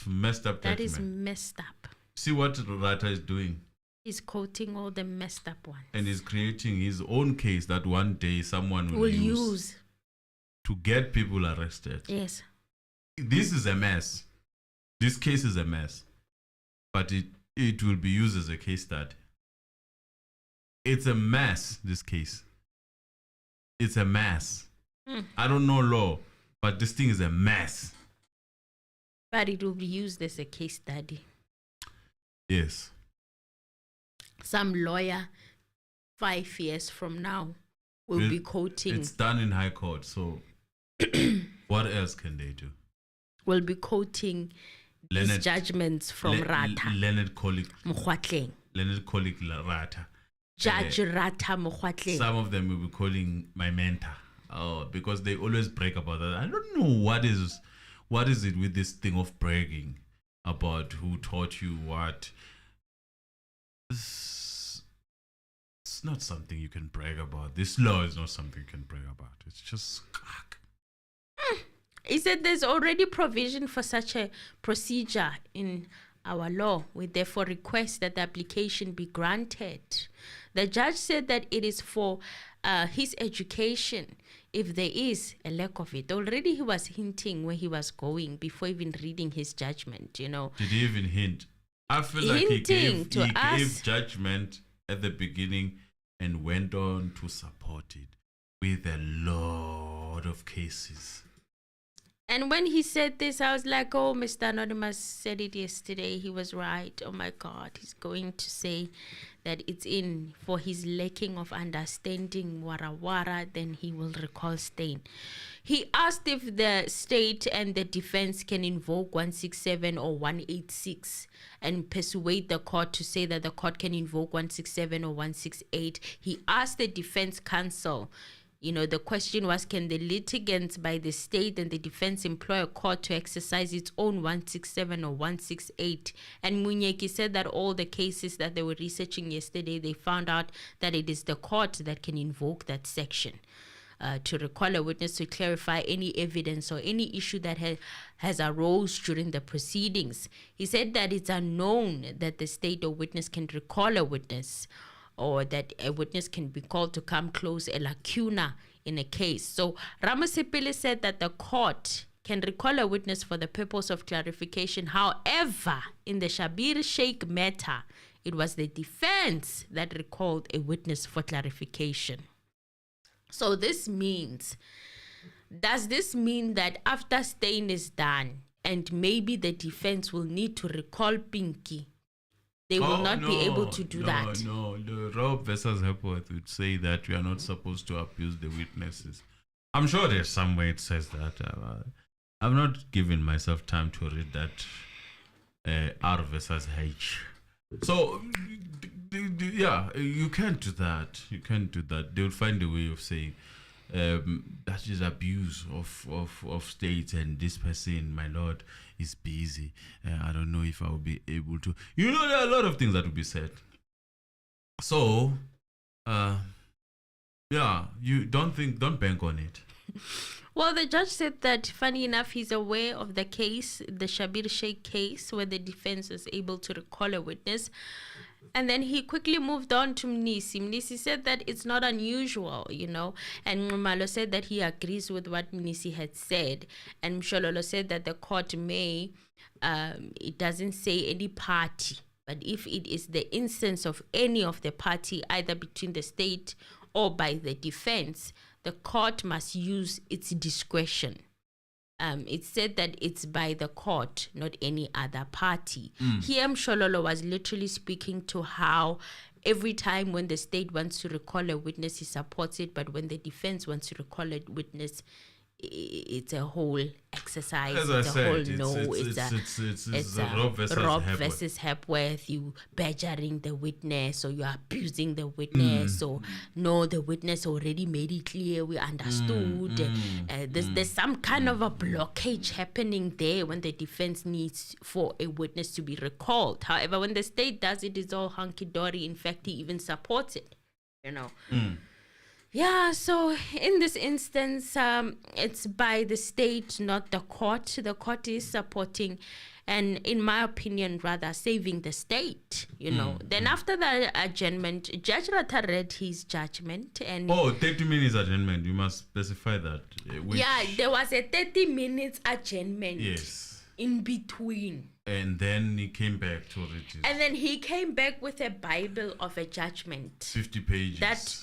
messed up judgment. That is messed up. See what Ratha is doing? He's quoting all the messed up ones. And he's creating his own case that one day someone will use to get people arrested. Yes. This is a mess. This case is a mess. But it will be used as a case study. It's a mess, this case. It's a mess. I don't know law, but this thing is a mess. But it will be used as a case study. Yes. Some lawyer 5 years from now will be quoting. It's done in high court, so what else can they do? Will be quoting these judgments from Ratha. Leonard colleague Ratha. Judge Ratha Mokgwatleng. Some of them will be calling my mentor. Because they always brag about that. I don't know what is it with this thing of bragging about who taught you what. It's not something you can brag about. This law is not something you can brag about. It's just... He said there's already provision for such a procedure in our law. We therefore request that the application be granted. The judge said that it is for his education if there is a lack of it. Already he was hinting where he was going before even reading his judgment, you know. Did he even hint? I feel like he gave judgment at the beginning and went on to support it with a lot of cases. And when he said this, I was like, oh, Mr. Anonymous said it yesterday. He was right. Oh, my God. He's going to say that it's in for his lacking of understanding wara, then he will recall Steyn. He asked if the state and the defense can invoke 167 or 186 and persuade the court to say that the court can invoke 167 or 168. He asked the defense counsel, you know, the question was, can the litigants by the state and the defense employ a court to exercise its own 167 or 168? And Munyeki said that all the cases that they were researching yesterday, they found out that it is the court that can invoke that section to recall a witness to clarify any evidence or any issue that has arose during the proceedings. He said that it's unknown that the state or witness can recall a witness, or that a witness can be called to come close a lacuna in a case. So Ramasepile said that the court can recall a witness for the purpose of clarification. However, in the Shabir Sheikh matter, it was the defense that recalled a witness for clarification. So this means, does this mean that after Steyn is done and maybe the defense will need to recall Pinky, they will not be able to do that? No, the Rob versus Hepworth would say that we are not supposed to abuse the witnesses. I'm sure there's some way it says that. I've not given myself time to read that R versus H. So, yeah, you can't do that. You can't do that. They'll find a way of saying that is abuse of states, and this person, my lord, is busy. I don't know if I will be able to. You know, there are a lot of things that will be said. So, yeah, you don't bank on it. Well, the judge said that, funny enough, he's aware of the case, the Shabir Sheikh case, where the defense was able to recall a witness. And then he quickly moved on to Mnisi. Mnisi said that it's not unusual, you know. And Khumalo said that he agrees with what Mnisi had said. And Mshololo said that the court may, it doesn't say any party. But if it is the instance of any of the party, either between the state or by the defense, the court must use its discretion. It said that it's by the court, not any other party. Here, Mshololo was literally speaking to how every time when the state wants to recall a witness, he supports it, but when the defense wants to recall a witness, it's a whole exercise. As it's I a said, whole it's a Rob versus Hepworth. You badgering the witness, or you are abusing the witness, or no, the witness already made it clear, we understood. There's some kind of a blockage happening there when the defense needs for a witness to be recalled. However, when the state does it, it's all hunky-dory. In fact, he even supports it, you know. Yeah, so in this instance, it's by the state, not the court. The court is supporting, and in my opinion, rather saving the state, you know. Then after the adjournment, Judge Ratha read his judgment. And 30 minutes adjournment. You must specify that. Yeah, there was a 30 minutes adjournment. Yes. In between. And then he came back to read it. And then he came back with a Bible of a judgment. 50 pages. That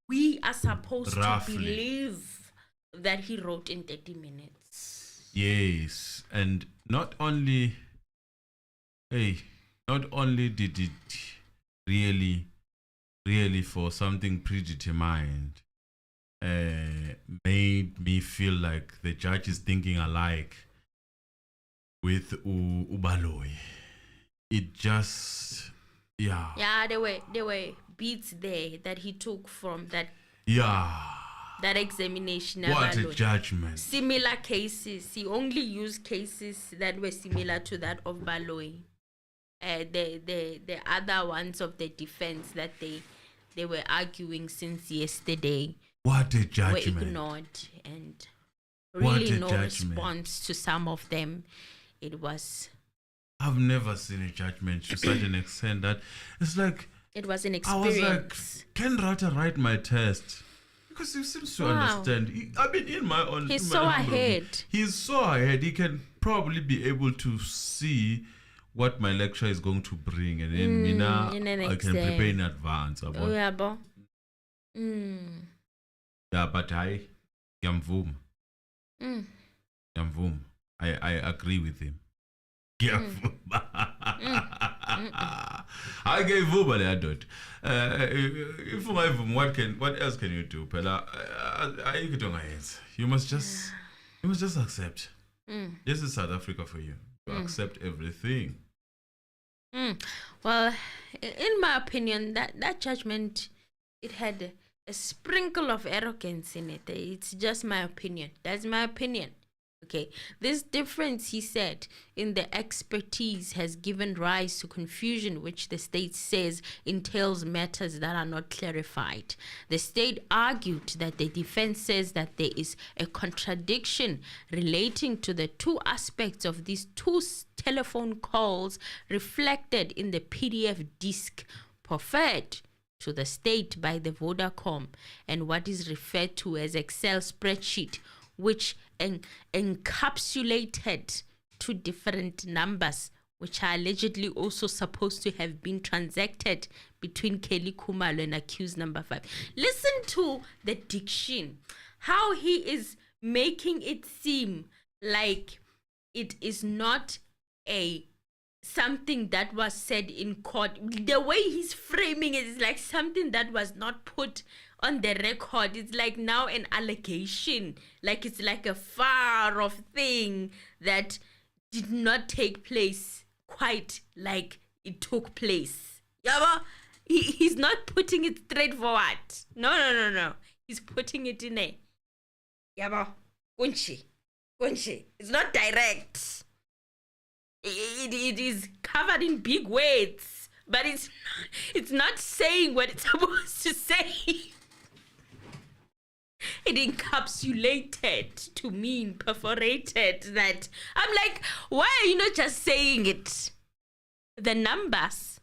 we are supposed Roughly. to believe that he wrote in 30 minutes. Yes. And not only did it really for something predetermined, made me feel like the judge is thinking alike with Ubaloy. It just, yeah. Yeah, there were beats there that he took from that examination. What a judgment. Similar cases. He only used cases that were similar to that of Baloy. The other ones of the defense that they were arguing since yesterday. What a judgment. Were ignored, and really no response to some of them. It was... I've never seen a judgment to such an extent that it's like... It was an experience. I was like, can Ratha write my test? Because he seems to understand. In my own... He's so ahead. He's so ahead. He can probably be able to see what my lecture is going to bring. And then I can prepare in advance. Yeah, but... Yeah, but I am Vum. I agree with him. I gave Vuma the adult. If what else can you do, Pella? You must just accept. This is South Africa for you. You accept everything. Well, in my opinion, that judgment, it had a sprinkle of arrogance in it. It's just my opinion. That's my opinion. Okay, this difference, he said, in the expertise has given rise to confusion, which the state says entails matters that are not clarified. The state argued that the defense says that there is a contradiction relating to the two aspects of these two telephone calls reflected in the PDF disk proffered to the state by the Vodacom and what is referred to as Excel spreadsheet, which encapsulated two different numbers, which are allegedly also supposed to have been transacted between Kelly Khumalo and accused number 5. Listen to the diction, how he is making it seem like it is not something that was said in court. The way he's framing it is like something that was not put on the record. It's like now an allegation, like it's like a far off thing that did not take place, quite like it took place. Yabo, he's not putting it straightforward. No. He's putting it in a yabo, unchi. It's not direct. It is covered in big words, but it's not saying what it's supposed to say. It encapsulated to mean perforated. That I'm like, why are you not just saying it? The numbers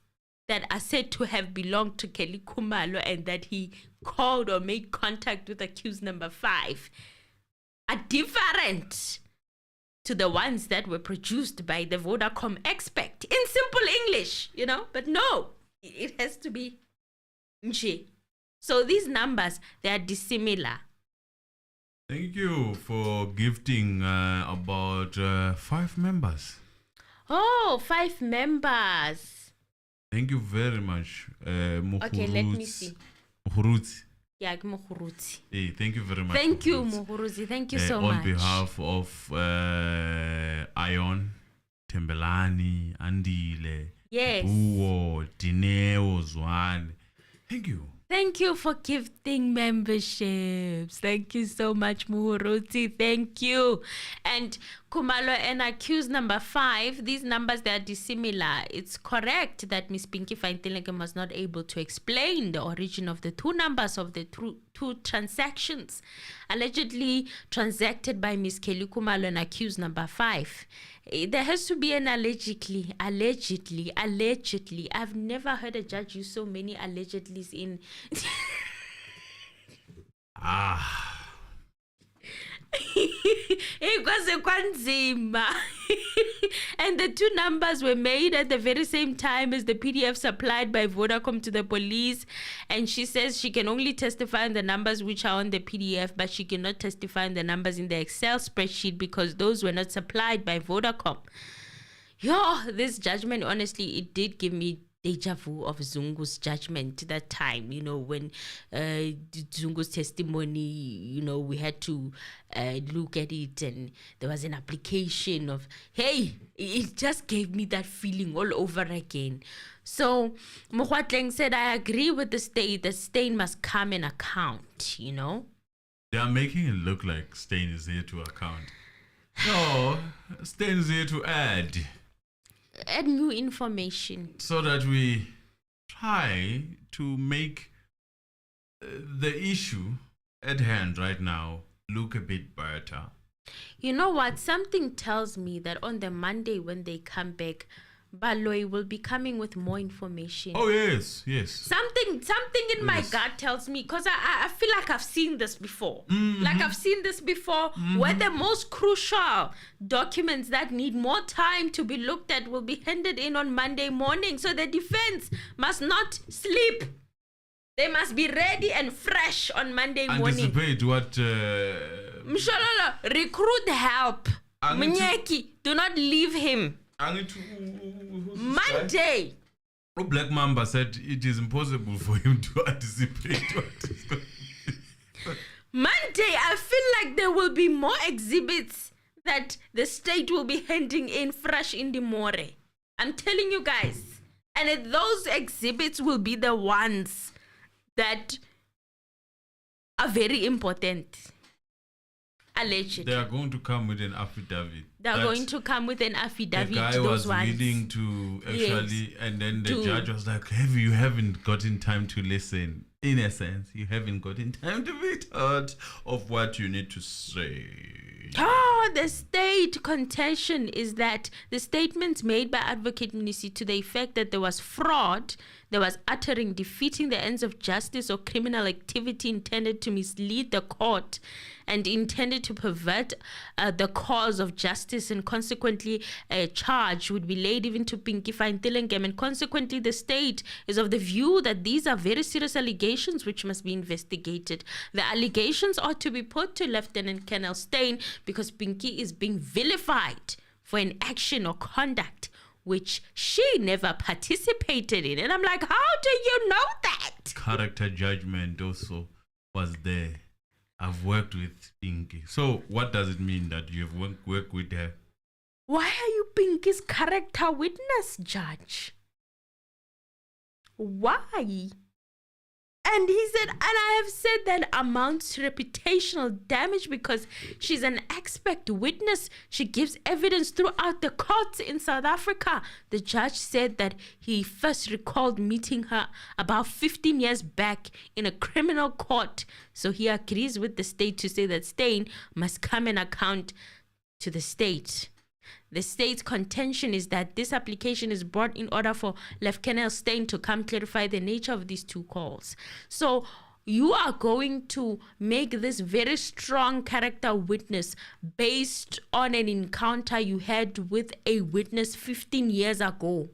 that are said to have belonged to Kelly Khumalo and that he called or made contact with accused number 5 are different to the ones that were produced by the Vodacom expert in simple English, but no, it has to be nje. So these numbers, they are dissimilar. Thank you for gifting about 5 members. Oh, 5 members. Thank you very much. Okay, let me see. Muhuruzi. Yeah, Muhuruzi. Hey, thank you very much. Thank you, Muhuruzi. Thank you so much. On behalf of Ion, Tembelani, Andile, yes, Buo, Dineo, Zwane. Thank you. Thank you for gifting memberships. Thank you so much, Muhuruzi. Thank you. And Khumalo and accused number 5, these numbers, they are dissimilar. It's correct that Miss Pinky Fine-Tilleke was not able to explain the origin of the 2 numbers of the 2 transactions allegedly transacted by Miss Kelly Khumalo and accused number 5. There has to be an allegedly. I've never heard a judge use so many allegedlys in. It was a kwanzima. And the 2 numbers were made at the very same time as the PDF supplied by Vodacom to the police. And she says she can only testify on the numbers which are on the PDF, but she cannot testify on the numbers in the Excel spreadsheet because those were not supplied by Vodacom. This judgment, honestly, it did give me deja vu of Zungu's judgment that time, when Zungu's testimony, we had to look at it and there was an application of, hey, it just gave me that feeling all over again. So Mokgwatleng said, I agree with the state that Steyn must come and account, They are making it look like Steyn is here to account. No, Steyn is here to add new information so that we try to make the issue at hand right now look a bit better. You know what? Something tells me that on the Monday when they come back, Baloyi will be coming with more information. Oh, yes. Something in my gut tells me, because I feel like I've seen this before. Like I've seen this before, where the most crucial documents that need more time to be looked at will be handed in on Monday morning. So the defense must not sleep. They must be ready and fresh on Monday morning. Anticipate what... Mshololo, recruit help. Mnyeki, do not leave him. Monday. Black Mamba said it is impossible for him to anticipate what is going on. Monday, I feel like there will be more exhibits that the state will be handing in fresh in the more. I'm telling you guys. And those exhibits will be the ones that are very important. Allegedly. They are going to come with an affidavit. The guy was willing to actually, yes, and then the judge was like, you haven't gotten time to listen. In a sense, you haven't gotten time to be taught of what you need to say. The state contention is that the statements made by Advocate Munisi to the effect that there was fraud, there was uttering, defeating the ends of justice or criminal activity intended to mislead the court and intended to pervert the cause of justice, and consequently a charge would be laid even to Pinky Fine-Tilleke, and consequently the state is of the view that these are very serious allegations which must be investigated. The allegations ought to be put to Lieutenant Colonel Steyn because Pinky is being vilified for an action or conduct which she never participated in. And I'm like, how do you know that? Character judgment also was there. I've worked with Pinky. So what does it mean that you've worked with her? Why are you being his character witness, Judge? Why? And he said, and I have said that amounts to reputational damage because she's an expert witness. She gives evidence throughout the courts in South Africa. The judge said that he first recalled meeting her about 15 years back in a criminal court. So he agrees with the state to say that Steyn must come and account to the state. The state's contention is that this application is brought in order for Lieutenant Steyn to come clarify the nature of these two calls. So you are going to make this very strong character witness based on an encounter you had with a witness 15 years ago.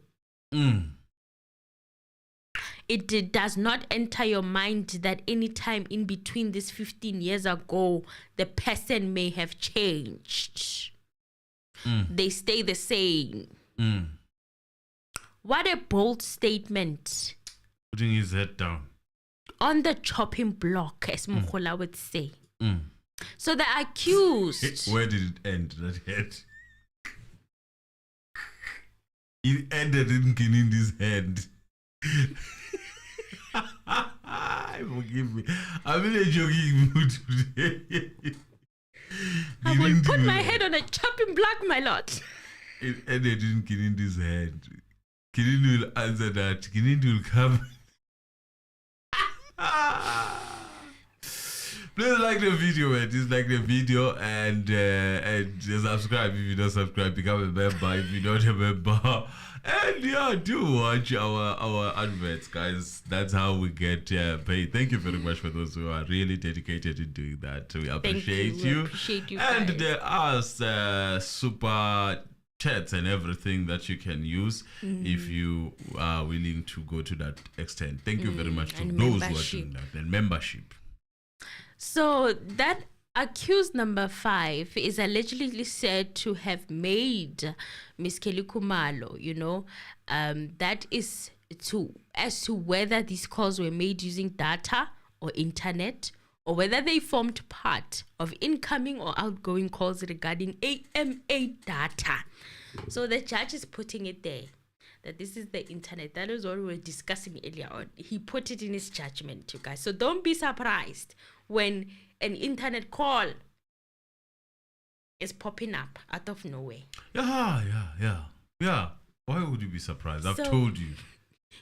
It does not enter your mind that any time in between this 15 years ago, the person may have changed. They stay the same. What a bold statement. Putting his head down. On the chopping block, as Mukhola would say. So the accused... Where did it end, that head? It ended in Kinindi's head. Forgive me. I'm in a joking mood today. I will put my head on a chopping block, my lord. It ended in Kinindi's head. Kinindi will answer that. Kinindi will come. Please like the video, man. Just like the video and subscribe if you don't subscribe. Become a member if you're not a member. And yeah, do watch our adverts, guys. That's how we get paid. Thank you very much for those who are really dedicated to doing that. We appreciate you. We appreciate you, and guys. there are super chats and everything that you can use if you are willing to go to that extent. Thank you very much to And those membership. who are doing that. And membership. So that accused number 5 is allegedly said to have made Miss Kelly Khumalo, that is as to whether these calls were made using data or internet, or whether they formed part of incoming or outgoing calls regarding AMA data. So the judge is putting it there, that this is the internet. That is what we were discussing earlier on. He put it in his judgment, you guys. So don't be surprised when an internet call is popping up out of nowhere. Yeah. Why would you be surprised? I've So- told you.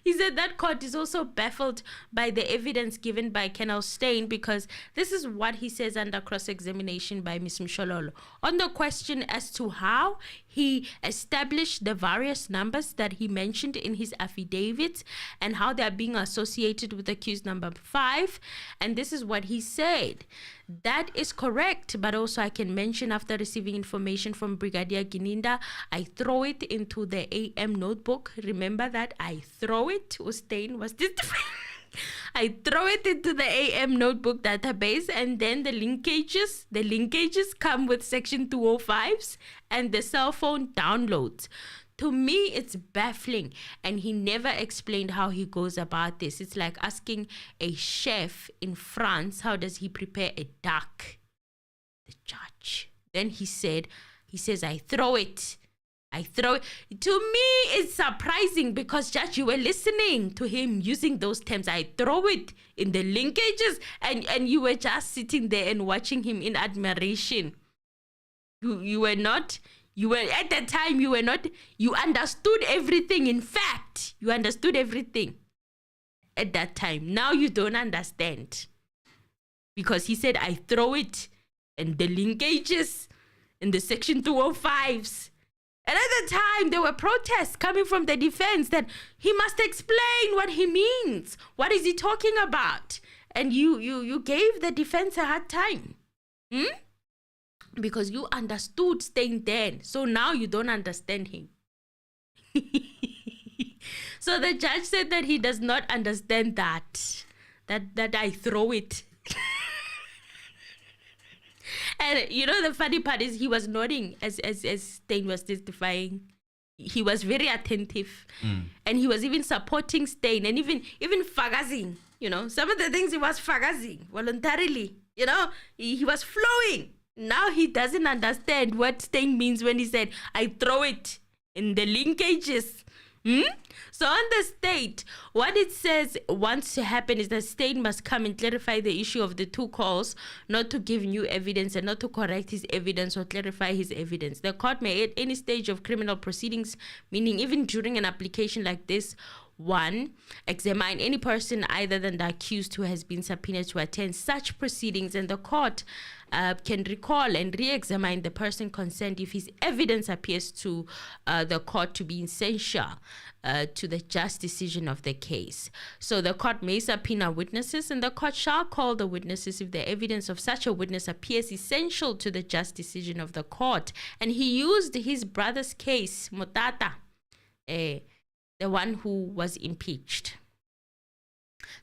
He said that court is also baffled by the evidence given by Colonel Steyn, because this is what he says under cross-examination by Ms. Mshololo. On the question as to how he established the various numbers that he mentioned in his affidavit and how they are being associated with accused number 5. And this is what he said. That is correct, but also I can mention, after receiving information from Brigadier Gininda, I throw it into the AM notebook. Remember that? I throw it. Steyn was this. I throw it into the AM notebook database, and then the linkages come with section 205s and the cell phone downloads. To me, it's baffling, and he never explained how he goes about this. It's like asking a chef in France, how does he prepare a duck? The judge. Then he says, I throw it. To me, it's surprising because, Judge, you were listening to him using those terms. I throw it in the linkages, and you were just sitting there and watching him in admiration. You were not... at the time, you understood everything. In fact, you understood everything at that time. Now you don't understand. Because he said, I throw it, and the linkages in the section 205s. And at the time, there were protests coming from the defense that he must explain what he means. What is he talking about? And you gave the defense a hard time. Because you understood Steyn then. So now you don't understand him. So the judge said that he does not understand that I throw it. And the funny part is he was nodding as Steyn was testifying. He was very attentive. And he was even supporting Steyn and even fagazing. Some of the things he was fagazing voluntarily. He was flowing. Now he doesn't understand what Steyn means when he said, I throw it in the linkages. So on the state, what it says wants to happen is that Steyn must come and clarify the issue of the two calls, not to give new evidence and not to correct his evidence or clarify his evidence. The court may at any stage of criminal proceedings, meaning even during an application like this, 1, examine any person other than the accused who has been subpoenaed to attend such proceedings, and the court can recall and re-examine the person concerned if his evidence appears to the court to be essential to the just decision of the case. So the court may subpoena witnesses, and the court shall call the witnesses if the evidence of such a witness appears essential to the just decision of the court. And he used his brother's case, Motata, the one who was impeached,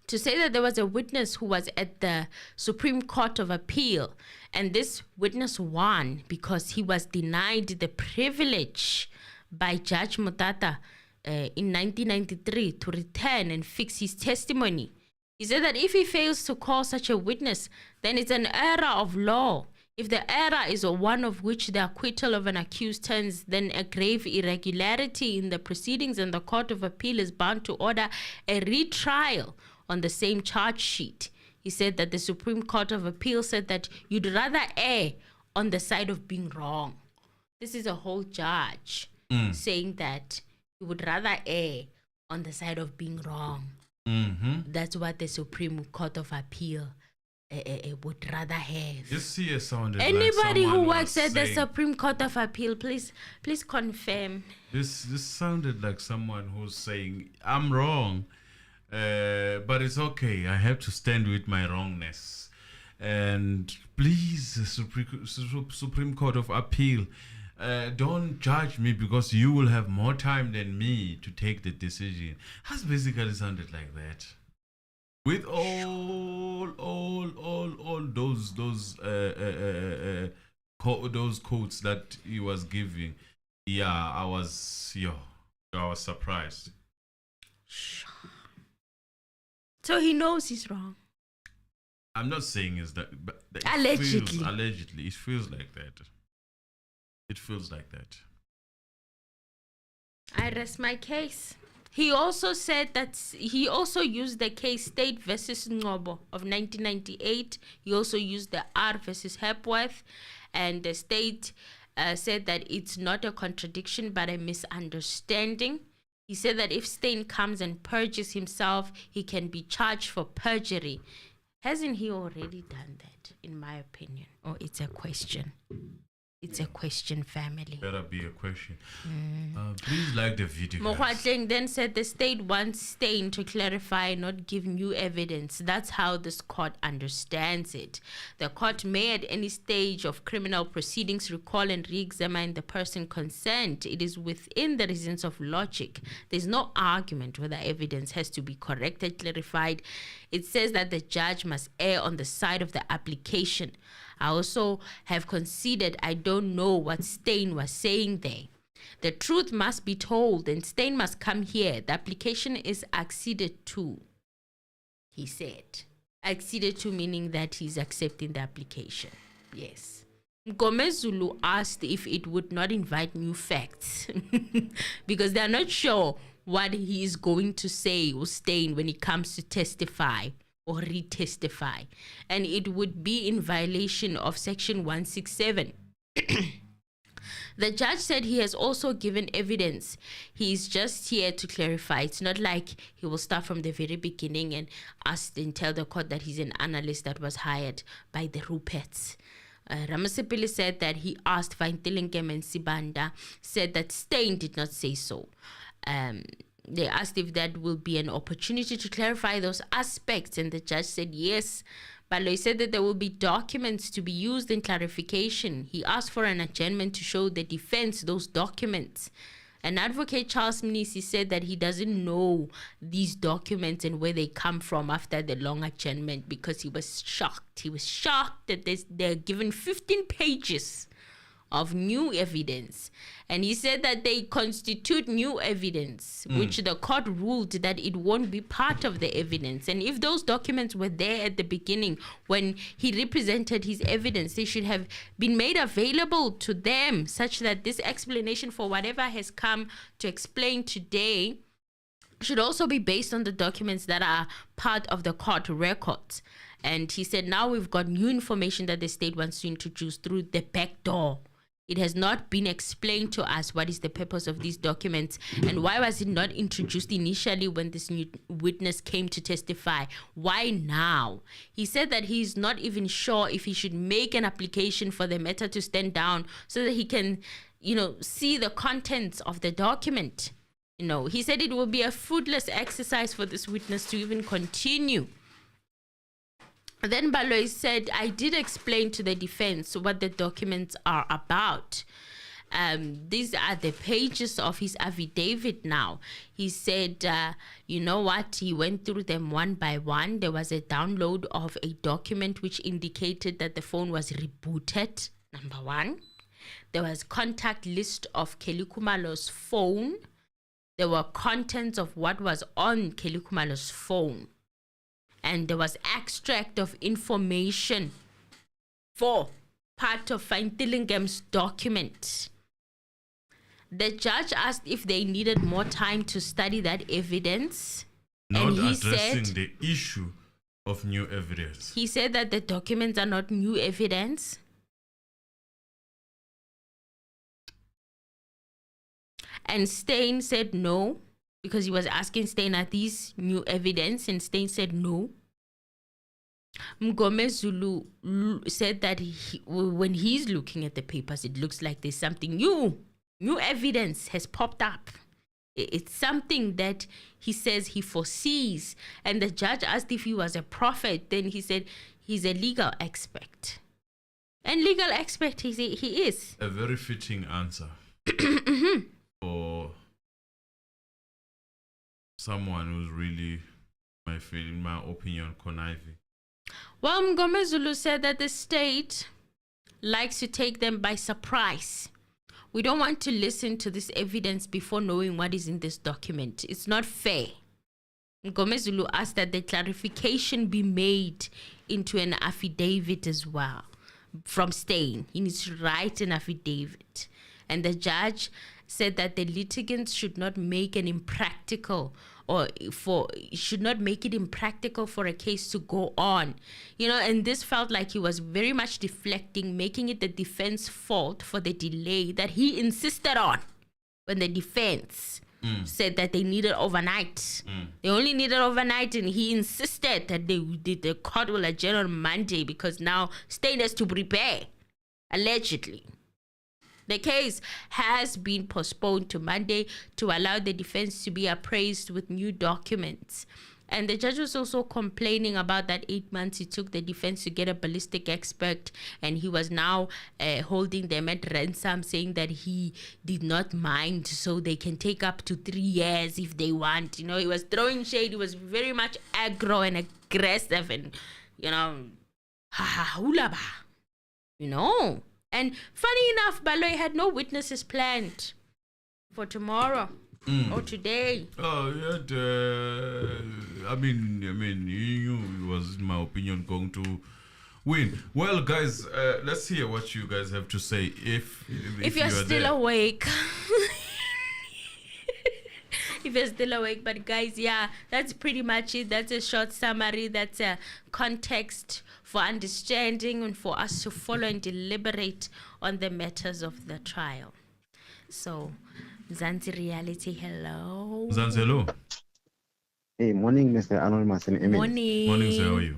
to say that there was a witness who was at the Supreme Court of Appeal, and this witness won because he was denied the privilege by Judge Motata in 1993 to return and fix his testimony. He said that if he fails to call such a witness, then it's an error of law. If the error is one of which the acquittal of an accused turns then a grave irregularity in the proceedings, and the Court of Appeal is bound to order a retrial on the same charge sheet. He said that the Supreme Court of Appeal said that you'd rather err on the side of being wrong. This is a whole judge saying that you would rather err on the side of being wrong. That's what the Supreme Court of Appeal would rather have. This here sounded Anybody like who someone works was at the saying- Supreme Court of Appeal, please confirm. This sounded like someone who's saying, I'm wrong, but it's okay. I have to stand with my wrongness. And please, Supreme Court of Appeal, don't judge me because you will have more time than me to take the decision. Has basically sounded like that. With all those quotes that he was giving, I was surprised. So he knows he's wrong. I'm not saying is that, but Allegedly. It feels like that. It feels like that. I rest my case. He also said that he also used the case State versus Ngobo of 1998. He also used the R versus Hepworth, and the State said that it's not a contradiction but a misunderstanding. He said that if Steyn comes and perjures himself, he can be charged for perjury. Hasn't he already done that, in my opinion? Or it's a question? It's a question, family. Better be a question. Please like the video. Mokwatling then said the state wants Steyn to clarify, not give new evidence. That's how this court understands it. The court may at any stage of criminal proceedings recall and re-examine the person concerned. It is within the reasons of logic. There's no argument whether evidence has to be corrected, clarified. It says that the judge must err on the side of the application. I also have considered I don't know what Steyn was saying there. The truth must be told and Steyn must come here. The application is acceded to, he said. Acceded to meaning that he's accepting the application. Yes. Ngomezulu asked if it would not invite new facts because they're not sure what he is going to say or Steyn when he comes to testify or re-testify, and it would be in violation of section 167. The judge said he has also given evidence. He is just here to clarify. It's not like he will start from the very beginning and ask and tell the court that he's an analyst that was hired by the Ruperts. Ramasipili said that he asked Vaintilengem and Sibanda, said that Steyn did not say so. They asked if that will be an opportunity to clarify those aspects, and the judge said yes. Baloyi said that there will be documents to be used in clarification. He asked for an adjournment to show the defense those documents. And Advocate Charles Mnisi said that he doesn't know these documents and where they come from after the long adjournment because he was shocked. He was shocked that they're given 15 pages of new evidence. And he said that they constitute new evidence, which the court ruled that it won't be part of the evidence. And if those documents were there at the beginning when he represented his evidence, they should have been made available to them, such that this explanation for whatever has come to explain today should also be based on the documents that are part of the court records. And he said, now we've got new information that the state wants to introduce through the back door. It has not been explained to us what is the purpose of these documents and why was it not introduced initially when this new witness came to testify. Why now? He said that he's not even sure if he should make an application for the matter to stand down so that he can, see the contents of the document. He said it will be a fruitless exercise for this witness to even continue. Then Baloyi said, I did explain to the defense what the documents are about. These are the pages of his affidavit now. He said, you know what? He went through them one by one. There was a download of a document which indicated that the phone was rebooted, number one. There was contact list of Kelly Khumalo's phone. There were contents of what was on Kelly Khumalo's phone. And there was extract of information for part of Fine Tillingham's document. The judge asked if they needed more time to study that evidence. Not and he addressing said, the issue of new evidence. He said that the documents are not new evidence. And Steyn said no, because he was asking Steyn, are these new evidence? And Steyn said no. Mgome Zulu said that when he's looking at the papers, it looks like there's something new. New evidence has popped up. It's something that he says he foresees. And the judge asked if he was a prophet. Then he said he's a legal expert. And legal expert he is. A very fitting answer for someone who's really, in my opinion, conniving. Well, Mgome Zulu said that the state likes to take them by surprise. We don't want to listen to this evidence before knowing what is in this document. It's not fair. Mgome Zulu asked that the clarification be made into an affidavit as well from Steyn. He needs to write an affidavit. And the judge said that the litigants should not make an impractical should not make it impractical for a case to go on. And this felt like he was very much deflecting, making it the defense fault for the delay that he insisted on when the defense said that they needed overnight. They only needed overnight, and he insisted that the court will adjourn on Monday because now Steyn has to prepare, allegedly. The case has been postponed to Monday to allow the defense to be appraised with new documents. And the judge was also complaining about that 8 months it took the defense to get a ballistic expert, and he was now holding them at ransom, saying that he did not mind, so they can take up to 3 years if they want. He was throwing shade. He was very much aggro and aggressive, and And funny enough, Baloyi had no witnesses planned for tomorrow or today. Oh, yeah. He knew he was, in my opinion, going to win. Well, guys, let's hear what you guys have to say. If you're still awake. If you're still awake. But guys, yeah, that's pretty much it. That's a short summary. That's a context for understanding and for us to follow and deliberate on the matters of the trial. So, Zanzi Reality, hello. Zanzi, hello. Hey, morning, Mr. Anonymous and Emily. Morning. Morning, sir. How are you?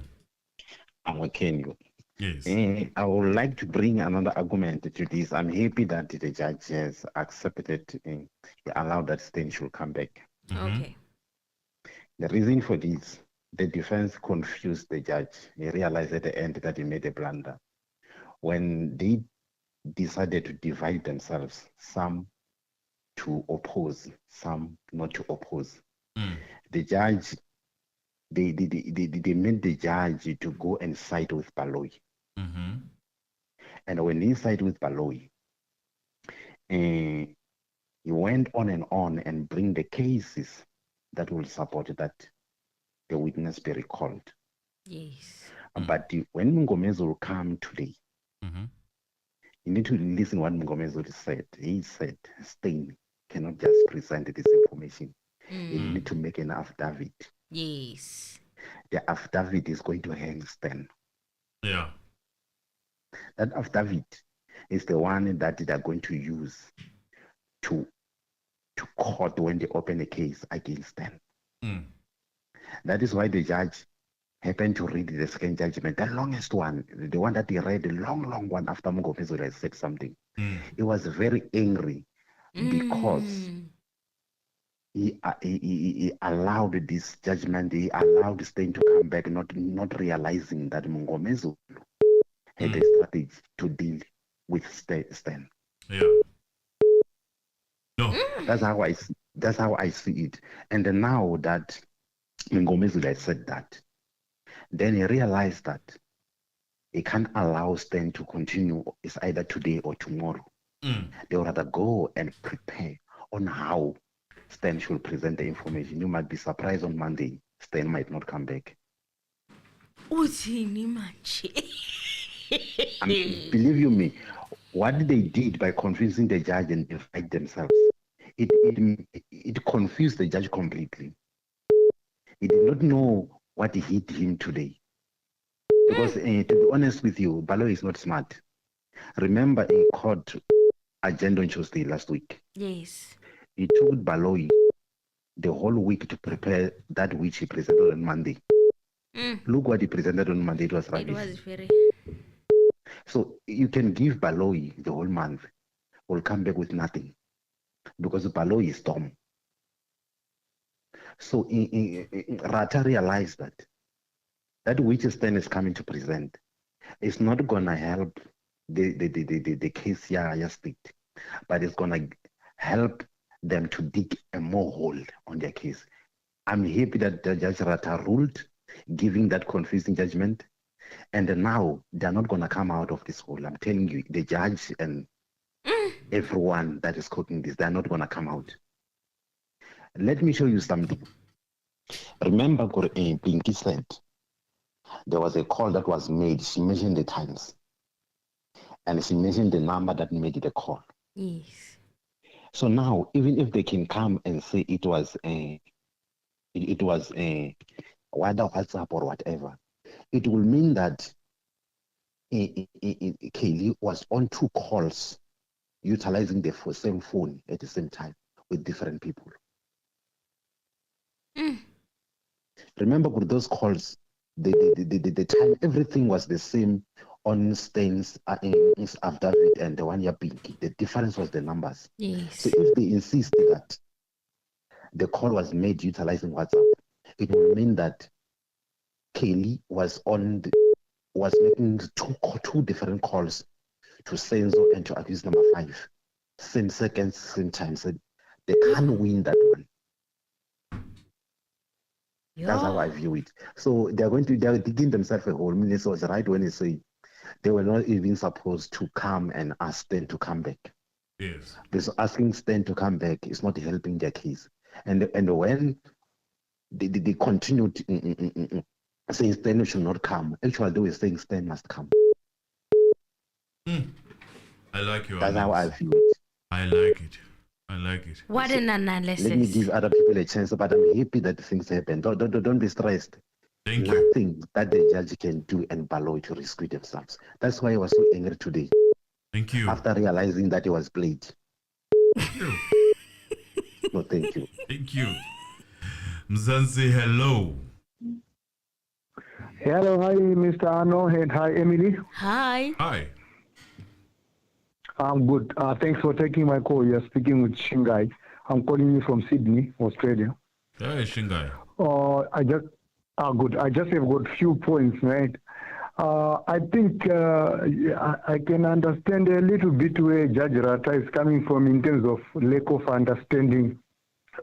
I'm okay. Yes. I would like to bring another argument to this. I'm happy that the judge has accepted, he allowed that Steyn should come back. Okay. The reason for this, the defense confused the judge. He realized at the end that he made a blunder. When they decided to divide themselves, some to oppose, some not to oppose, the judge, they made the judge to go and side with Baloyi. And when he sided with Baloyi, he went on and bring the cases that will support that the witness be recalled. Yes. But when Mngomezulu will come today, you need to listen what Mngomezulu said. He said Steyn cannot just present this information. You need to make an affidavit. Yes. The affidavit is going to hang Steyn. Yeah. That affidavit is the one that they are going to use to court when they open a case against them. That is why the judge happened to read the second judgment, the longest one, the one that he read, the long one after Mngomezulu had said something. He was very angry because he allowed this judgment, he allowed Steyn to come back, not realizing that Mngomezulu had a strategy to deal with Steyn. Yeah. No. That's how I see it. And then now that Mngomezulu had said that, then he realized that he can't allow Steyn to continue. It's either today or tomorrow. They would rather go and prepare on how Steyn should present the information. You might be surprised on Monday, Steyn might not come back. Believe you me, what they did by convincing the judge and divide themselves, it confused the judge completely. He did not know what hit him today. Because to be honest with you, Baloyi is not smart. Remember a court agenda on Tuesday last week. Yes. He told Baloyi the whole week to prepare that which he presented on Monday. Look what he presented on Monday. It was rubbish. It was very... So you can give Baloyi the whole month. Will come back with nothing. Because Baloyi is dumb. So Ratha realized that which Steyn is coming to present is not going to help the case here state, but it's going to help them to dig a more hole on their case. I'm happy that Judge Ratha ruled, giving that confusing judgment, and now they're not going to come out of this hole. I'm telling you, the judge and everyone that is quoting this, they're not going to come out. Let me show you something. Remember, Pinky said there was a call that was made. She mentioned the times. And she mentioned the number that made the call. Yes. So now, even if they can come and say it was whether WhatsApp or whatever, it will mean that Kelly was on 2 calls, utilizing the same phone at the same time with different people. Remember, with those calls, the time, everything was the same on Steyn's affidavit and the one year Pinky. The difference was the numbers. Yes. So if they insist that the call was made utilizing WhatsApp, it will mean that Kelly was making two different calls to Senzo and to accused number 5. Same seconds, same time. So they can't win that one. That's how I view it. So they're digging themselves a hole. Minister was right when he said they were not even supposed to come and ask Steyn to come back. Yes. Because asking Steyn to come back is not helping their case. And when they continued saying Steyn should not come, actually they were saying Steyn must come. I like your That's analysis. how I view it. I like it. I like it. What an analysis. Let me give other people a chance, but I'm happy that things happen. Don't be stressed. Thank you. Nothing that the judge can do and Baloyi to rescue themselves. That's why I was so angry today. Thank you. After realizing that he was played. Thank you. No, thank you. Thank you. Mzansi, hello. Hello, hi, Mr. Arno, and hi, Emily. Hi. Hi. I'm good. Thanks for taking my call. You're speaking with Shingai. I'm calling you from Sydney, Australia. Hey, Shingai. I just have got few points, right? I think I can understand a little bit where Judge Ratha is coming from in terms of lack of understanding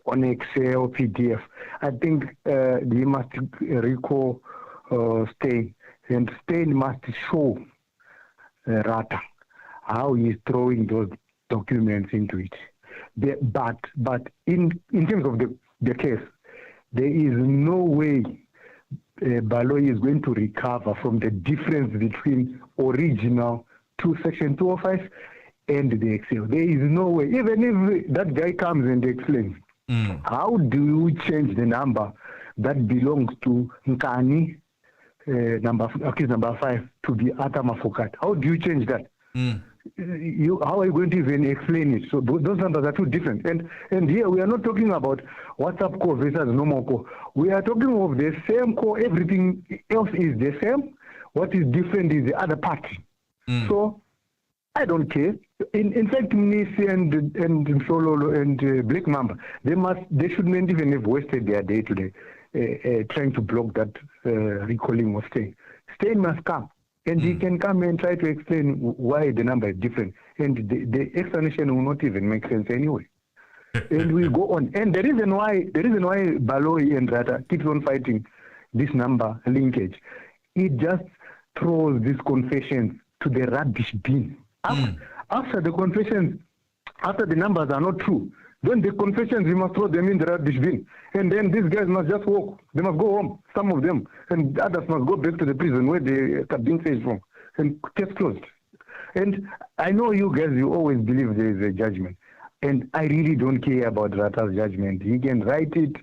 on Excel, PDF. I think he must recall Steyn, and Steyn must show Ratha how he is throwing those documents into it. But in terms of the case, there is no way Baloyi is going to recover from the difference between original to Section 205 and the Excel. There is no way. Even if that guy comes and explains, how do you change the number that belongs to Nkani, accused number 5, to be Atama Fokat? How do you change that? How are you going to even explain it? So those numbers are too different. And here we are not talking about WhatsApp call versus normal call. We are talking of the same call. Everything else is the same. What is different is the other party. So I don't care. In fact, Nisi and Sololo and Black Mamba, they shouldn't even have wasted their day today trying to block that recalling of Steyn. Steyn must come. And he can come and try to explain why the number is different. And the explanation will not even make sense anyway. And we go on. And the reason why Baloyi and Ratha keeps on fighting this number linkage, it just throws these confessions to the rubbish bin. After the confessions, after the numbers are not true, then the confessions, you must throw them in the rubbish bin. And then these guys must just walk. They must go home, some of them. And others must go back to the prison where they are being faced from. And case closed. And I know you guys, you always believe there is a judgment. And I really don't care about Ratha's judgment. He can write it,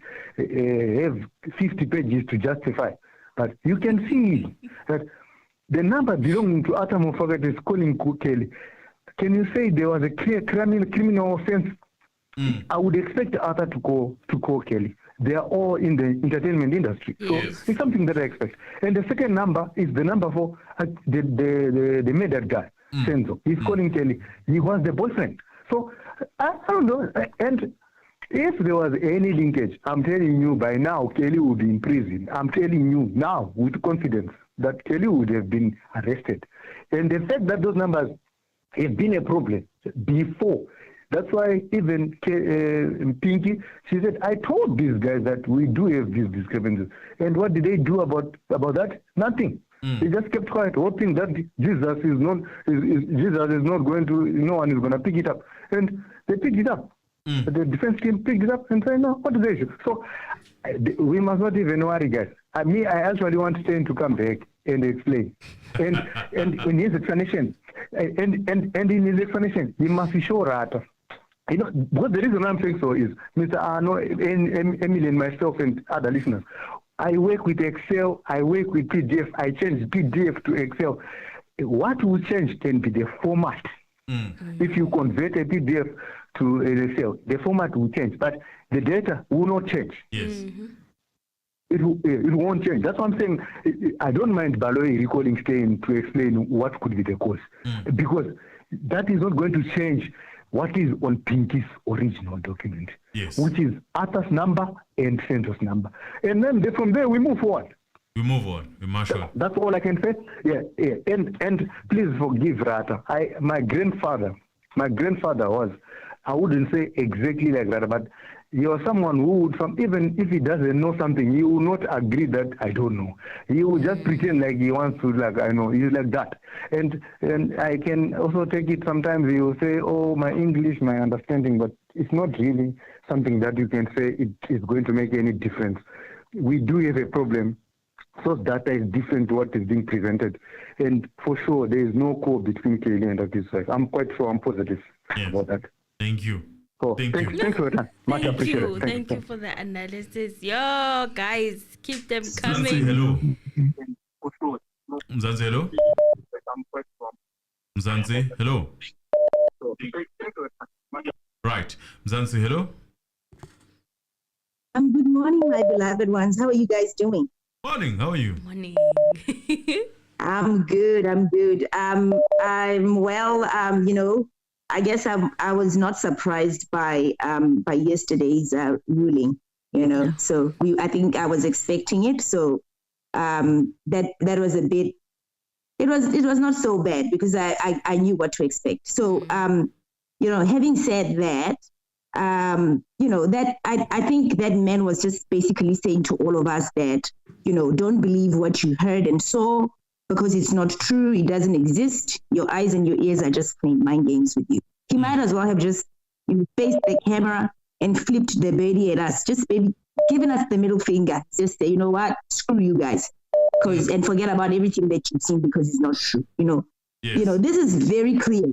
have 50 pages to justify. But you can see that the number belonging to Atama Fokat is calling Kelly. Can you say there was a clear criminal offense? I would expect Arthur to call Kelly. They are all in the entertainment industry. So it's something that I expect. And the second number is the number for the murdered guy, Senzo. He's calling Kelly. He was the boyfriend. So I don't know. And if there was any linkage, I'm telling you by now, Kelly would be in prison. I'm telling you now with confidence that Kelly would have been arrested. And the fact that those numbers have been a problem before, that's why even Pinky, she said, I told these guys that we do have these discrepancies. And what did they do about that? Nothing. They just kept quiet, hoping that Jesus is not going to, no one is going to pick it up. And they picked it up. The defense team picked it up and said, no, what is the issue? So we must not even worry, guys. I actually want Steyn to come back and explain. And in his explanation, and in his explanation, he must show Ratha. You know, what the reason I'm saying so is, Mr. Arno, Emily and myself and other listeners, I work with Excel, I work with PDF, I change PDF to Excel. What will change can be the format. If you convert a PDF to Excel, the format will change, but the data will not change. Yes. It won't change. That's what I'm saying. I don't mind Baloyi recalling Steyn to explain what could be the cause, because that is not going to change what is on Pinky's original document, which is Arthur's number and Senzo's number. And then from there, we move forward. We move on. We march on. That's all I can say. Yeah. And please forgive Ratha. My grandfather was, I wouldn't say exactly like that, but he was someone who would, even if he doesn't know something, he will not agree that I don't know. He will just pretend like he wants to, like, I know. He's like that. And I can also take it sometimes. He will say, oh, my English, my understanding, but it's not really something that you can say it is going to make any difference. We do have a problem. Source data is different to what is being presented. And for sure, there is no core between Kelly and this wife. I'm quite sure, I'm positive about that. Thank you. Cool. Thanks for your time. Much appreciated. Thank you for the analysis. Yo, guys, keep them coming. Hello. Mzansi, hello. Mzansi, hello. Right. Mzansi, hello. Good morning, my beloved ones. How are you guys doing? Morning. How are you? Morning. I'm good. I'm well. You know, I guess I was not surprised by yesterday's ruling. You know, so I think I was expecting it. So that was a bit. It was not so bad because I knew what to expect. So you know, having said that, you know, that I think that man was just basically saying to all of us that, you know, don't believe what you heard and saw because it's not true. It doesn't exist. Your eyes and your ears are just playing mind games with you. He might as well have just faced the camera and flipped the birdie at us. Just maybe giving us the middle finger. Just say, you know what, screw you guys, and forget about everything that you've seen because it's not true. Yes. This is very clear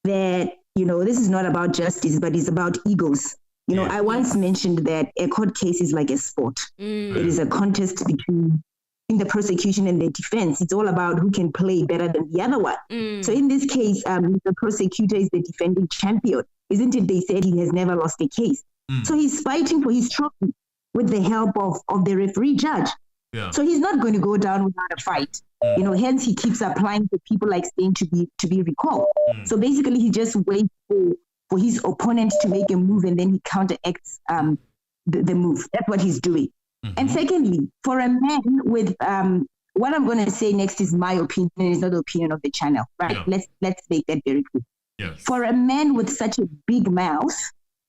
that this is not about justice, but it's about egos. I once mentioned that a court case is like a sport. It is a contest between the prosecution and the defense. It's all about who can play better than the other one. So in this case, the prosecutor is the defending champion. Isn't it? They said he has never lost a case. So he's fighting for his trophy with the help of the referee judge. Yeah. So he's not going to go down without a fight. Hence he keeps applying for people like Steyn to be recalled. So basically he just waits for his opponent to make a move and then he counteracts the move. That's what he's doing. And secondly, for a man with what I'm going to say next is my opinion, it's not the opinion of the channel, right? Yeah. Let's make that very clear. Yes. For a man with such a big mouth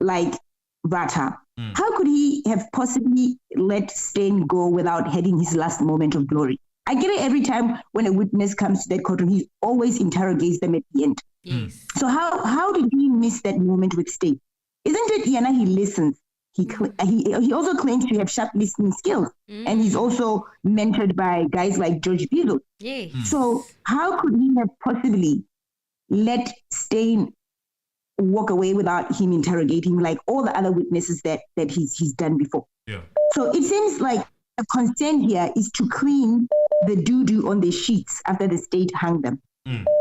like Ratha, how could he have possibly let Steyn go without having his last moment of glory? I get it every time when a witness comes to that courtroom, he always interrogates them at the end. Yes. So how did he miss that moment with Steyn? Isn't it Yana? He listens. He also claims to have sharp listening skills, and he's also mentored by guys like Judge Ratha. Yes. So how could he have possibly let Steyn walk away without him interrogating like all the other witnesses that he's done before? Yeah. So it seems like the concern here is to clean the doo-doo on the sheets after the state hung them.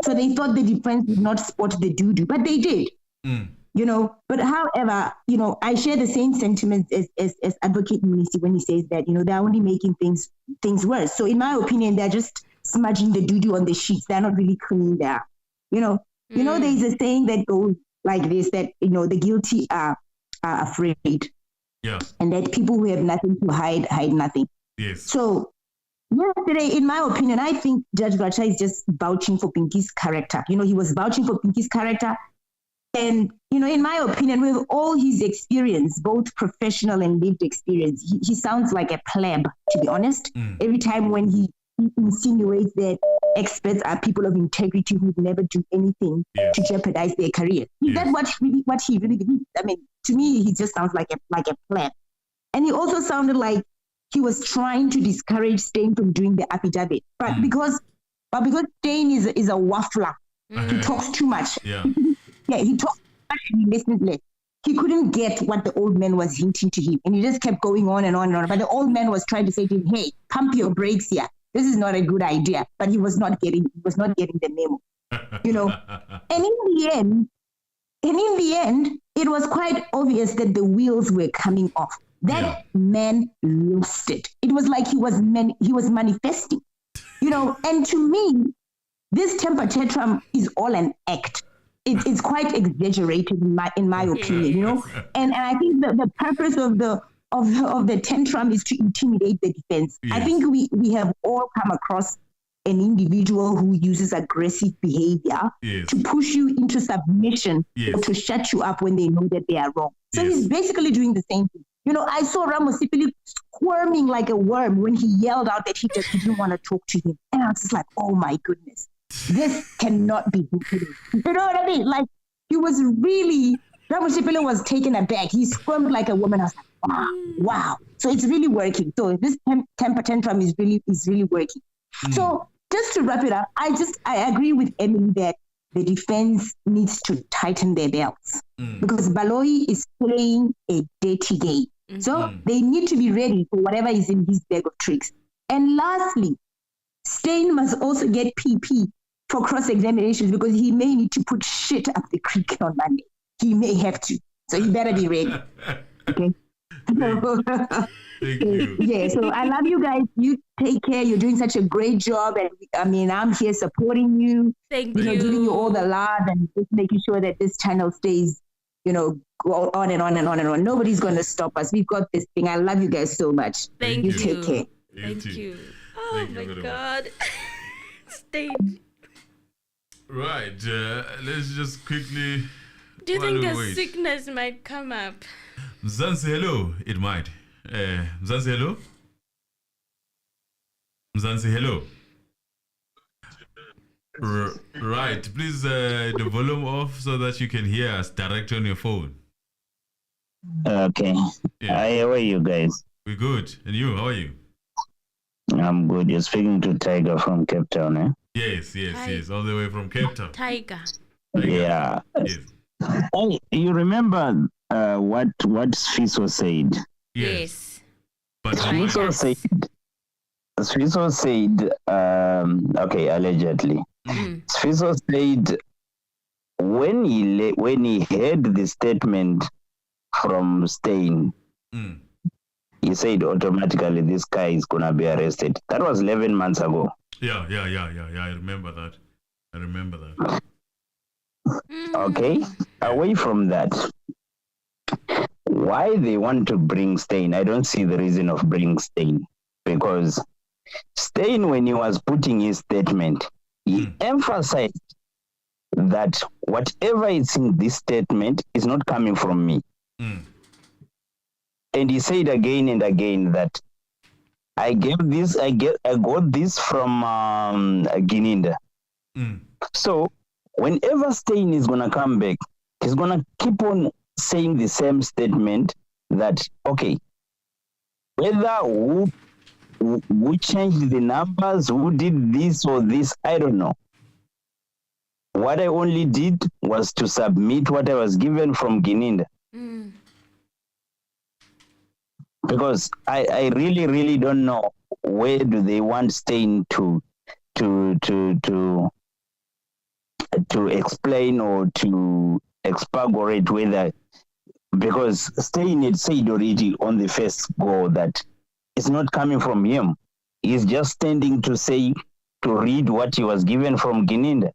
So they thought the defense would not spot the doo-doo, but they did. But however, I share the same sentiments as Advocate Munisi when he says that, they're only making things worse. So in my opinion, they're just smudging the doo-doo on the sheets. They're not really cleaning there. There's a saying that goes like this, that, the guilty are afraid. Yeah. And that people who have nothing to hide nothing. Yes. So yesterday, in my opinion, I think Judge Ratha is just vouching for Pinky's character. He was vouching for Pinky's character. And, in my opinion, with all his experience, both professional and lived experience, he sounds like a pleb, to be honest. Every time when he insinuates that experts are people of integrity who would never do anything to jeopardize their career. Is that what he really believes? I mean, to me, he just sounds like a pleb. And he also sounded like he was trying to discourage Steyn from doing the affidavit. But because Steyn is a waffler, he talks too much. Yeah. He talks too much and he listens less. He couldn't get what the old man was hinting to him. And he just kept going on and on and on. But the old man was trying to say to him, hey, pump your brakes here. This is not a good idea. But he was not getting the memo. And in the end, it was quite obvious that the wheels were coming off. That man lost it. It was like he was manifesting. And to me, this temper tantrum is all an act. It's quite exaggerated in my opinion, And I think the purpose of the tantrum is to intimidate the defense. Yes. I think we have all come across an individual who uses aggressive behavior to push you into submission or to shut you up when they know that they are wrong. So he's basically doing the same thing. I saw Ramos squirming like a worm when he yelled out that he just didn't want to talk to him. And I was just like, oh my goodness, this cannot be happening. You know what I mean? Like, he was really, Ramos was taken aback. He squirmed like a woman. I was like, wow. So it's really working. So this temper tantrum is really working. So just to wrap it up, I agree with Emily that the defense needs to tighten their belts because Baloyi is playing a dirty game. So they need to be ready for whatever is in his bag of tricks. And lastly, Steyn must also get PP for cross-examinations because he may need to put shit up the creek on Monday. He may have to. So he better be ready. Okay? Thank you. Yeah, so I love you guys. You take care. You're doing such a great job. And I'm here supporting you. Thank you. Giving you all the love and just making sure that this channel stays, go on and on and on and on. Nobody's going to stop us. We've got this thing. I love you guys so much. Thank you. You take care. Thank you. Oh Thank my you God. Steyn. Right. Let's just quickly. Do you think a sickness might come up? Mzansi, hello. It might. Mzansi, hello. Mzansi, hello. Right. Please, the volume off so that you can hear us direct on your phone. Okay. Yeah. Hi, how are you guys? We're good. And you, how are you? I'm good. You're speaking to Tiger from Cape Town, eh? Yes. Hi. All the way from Cape Town. Tiger. Yeah. Yes. Hey, you remember what Sifiso said? Yes. But Sifiso said, okay, allegedly. Sifiso said when he heard the statement from Steyn, he said automatically this guy is gonna be arrested. That was 11 months ago. Yeah. I remember that. Okay, away from that, why they want to bring Steyn, I don't see the reason of bringing Steyn, because Steyn, when he was putting his statement, he emphasized that whatever is in this statement is not coming from me. And he said again and again that I got this from Gininda. So whenever Steyn is gonna come back, he's gonna keep on saying the same statement that, okay, whether who changed the numbers, who did this or this, I don't know. What I only did was to submit what I was given from Gininda. Because I really don't know where do they want Steyn to explain or to expurgate whether, because Steyn had said already on the first go that it's not coming from him. He's just standing to read what he was given from Gininda.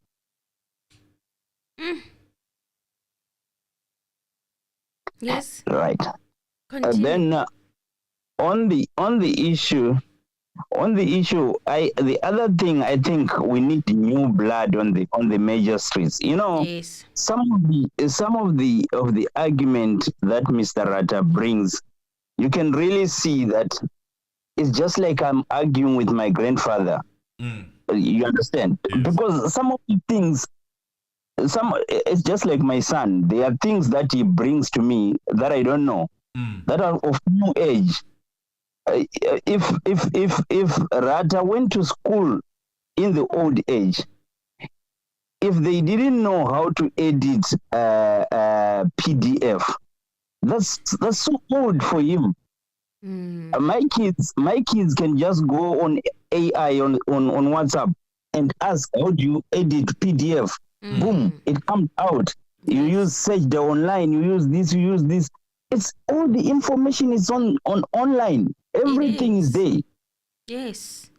Yes. Right. Continue. Then on the issue, the other thing, I think we need new blood on the major streets. You know, Yes. some of the argument that Mr. Ratha brings, you can really see that it's just like I'm arguing with my grandfather. You understand? Yes. Because some of the things, it's just like my son. There are things that he brings to me that I don't know, that are of new age. If Ratha went to school in the old age, if they didn't know how to edit PDF, that's so old for him. My kids can just go on AI on WhatsApp and ask, how do you edit PDF? Boom, it comes out. You use search the online, you use this. It's all the information is on online. Everything is there. Yes.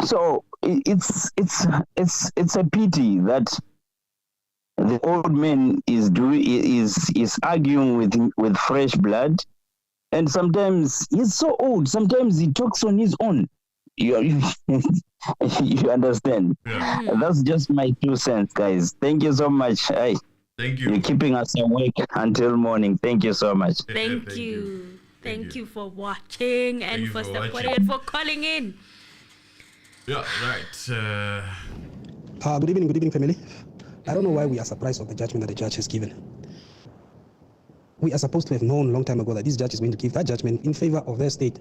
So it's a pity that the old man is arguing with fresh blood, and sometimes he's so old. Sometimes he talks on his own. You understand? Yeah. That's just my 2 cents, guys. Thank you so much. Hey, Thank you. you're keeping us awake until morning. Thank you so much. Thank you. Thank you for watching and you for for supporting watching. and for calling in. Yeah, right. Good evening, family. I don't know why we are surprised of the judgment that the judge has given. We are supposed to have known a long time ago that this judge is going to give that judgment in favor of their state.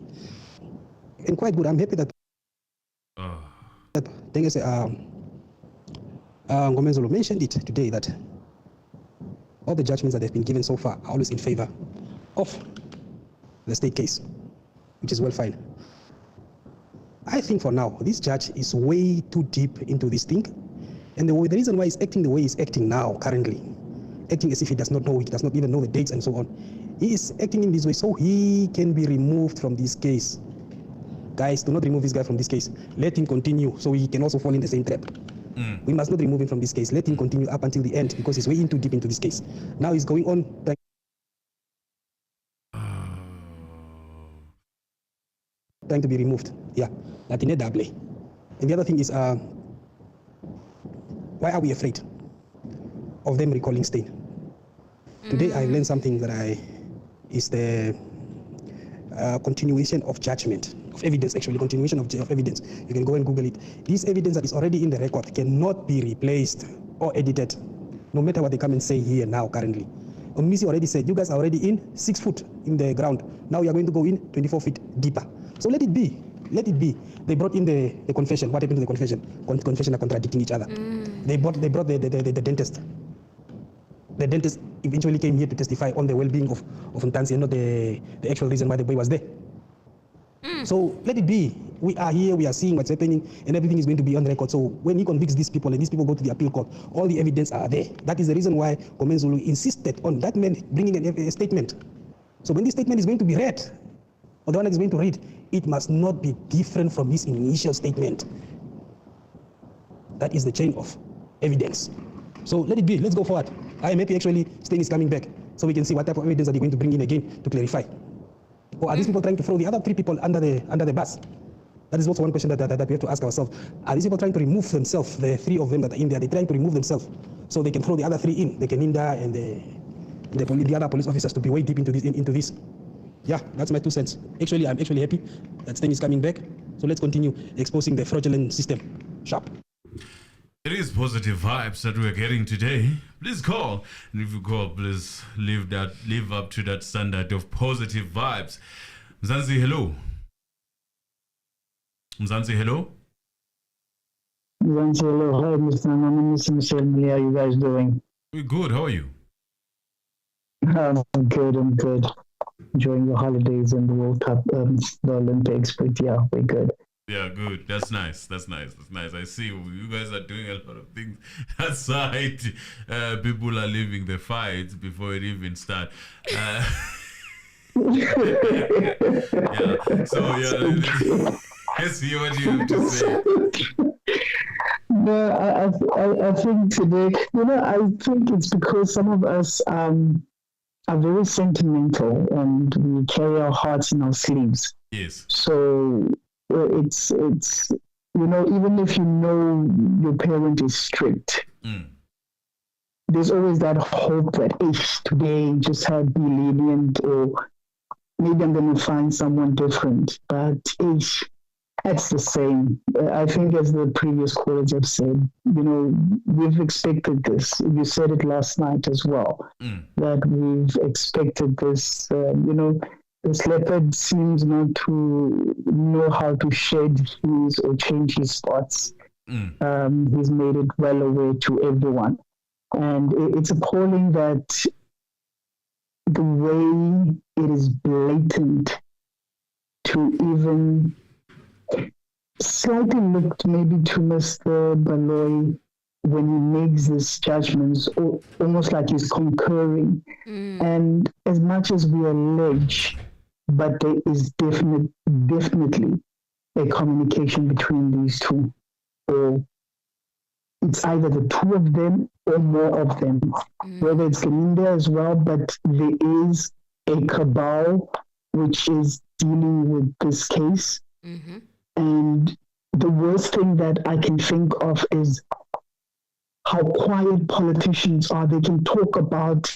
And quite good. I'm happy that Ngomenzolo mentioned it today, that all the judgments that have been given so far are always in favor of the state case, which is well fine. I think for now, this judge is way too deep into this thing. And the reason why he's acting the way he's acting now, currently, acting as if he does not know, he does not even know the dates and so on. He is acting in this way so he can be removed from this case. Guys, do not remove this guy from this case. Let him continue so he can also fall in the same trap. We must not remove him from this case. Let him continue up until the end, because he's way too deep into this case. Now he's going on trying to be removed. Yeah, that in a double. And the other thing is, why are we afraid of them recalling Steyn? Today I learned something that is the continuation of judgment. evidence, actually, continuation of evidence. You can go and Google it. This evidence that is already in the record cannot be replaced or edited, no matter what they come and say here now, currently. Omisi already said, you guys are already in 6 foot in the ground. Now you are going to go in 24 feet deeper. So let it be. Let it be. They brought in the confession. What happened to the confession? Confession are contradicting each other. They brought the dentist. The dentist eventually came here to testify on the well-being of Ntanzi and not the actual reason why the boy was there. So let it be. We are here, we are seeing what's happening, and everything is going to be on record. So when he convicts these people and these people go to the appeal court, all the evidence are there. That is the reason why Komenzulu insisted on that man bringing a statement. So when this statement is going to be read, or the one that is going to read, it must not be different from his initial statement. That is the chain of evidence. So let it be. Let's go forward. I am happy actually Steyn is coming back, so we can see what type of evidence are they going to bring in again to clarify. Or are these people trying to throw the other 3 people under the bus? That is also one question that we have to ask ourselves. Are these people trying to remove themselves, the 3 of them that are in there? They're trying to remove themselves so they can throw the other 3 in, the Keninda and the other police officers to be way deep into this. Yeah, that's my 2 cents. Actually, I'm actually happy that Steyn is coming back. So let's continue exposing the fraudulent system. Sharp. It is positive vibes that we're getting today. Please call. And if you call, please live up to that standard of positive vibes. Mzansi, hello. Mzansi, hello. Mzansi, hello. Hi, Mr. Mr. How are you guys doing? We're good. How are you? I'm good. Enjoying the holidays and the World Cup, the Olympics, but yeah, we're good. Yeah, good. That's nice. I see you guys are doing a lot of things outside. People are leaving the fight before it even starts. Yeah. So yeah, let's see what you have to say. No, I think today, I think it's because some of us are very sentimental and we carry our hearts in our sleeves. Yes. So it's even if your parent is strict, there's always that hope that if today just had be lenient, or maybe I'm going to find someone different. But that's the same. I think, as the previous callers have said, we've expected this. You said it last night as well, that we've expected this. This leopard seems not to know how to shed his or change his spots. He's made it well aware to everyone. And it's appalling that the way it is blatant to even slightly look maybe to Mr. Baloy when he makes these judgments, almost like he's concurring. And as much as we allege, but there is definitely a communication between these 2. Or it's either the 2 of them or more of them, whether it's Keninda as well, but there is a cabal which is dealing with this case. And the worst thing that I can think of is how quiet politicians are. They can talk about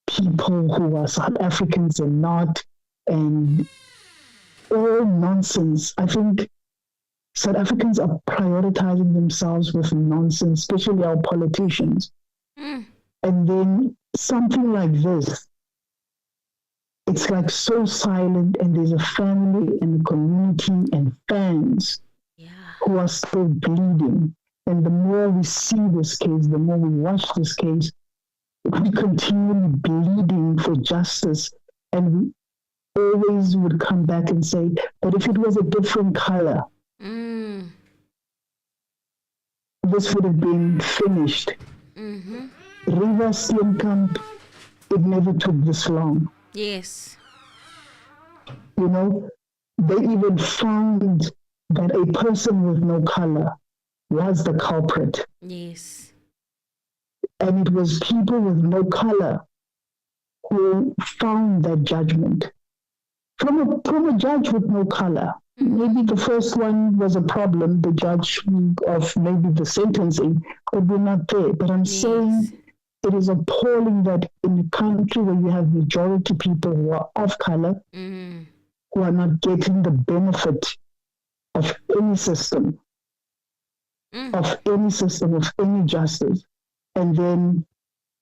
people who are South Africans and not, and all nonsense. I think South Africans are prioritizing themselves with nonsense, especially our politicians. And then something like this, it's like so silent, and there's a family and a community and fans who are still bleeding. And the more we see this case, the more we watch this case, we continue bleeding for justice. And we always would come back and say, but if it was a different color, this would have been finished. River Steenkamp, it never took this long. Yes. They even found that a person with no color was the culprit. Yes. And it was people with no color who found that judgment. From a judge with no color. Maybe the first one was a problem, the judge of maybe the sentencing, but we're not there. But I'm saying it is appalling that in a country where you have majority people who are of color, who are not getting the benefit of any system, of any justice, and then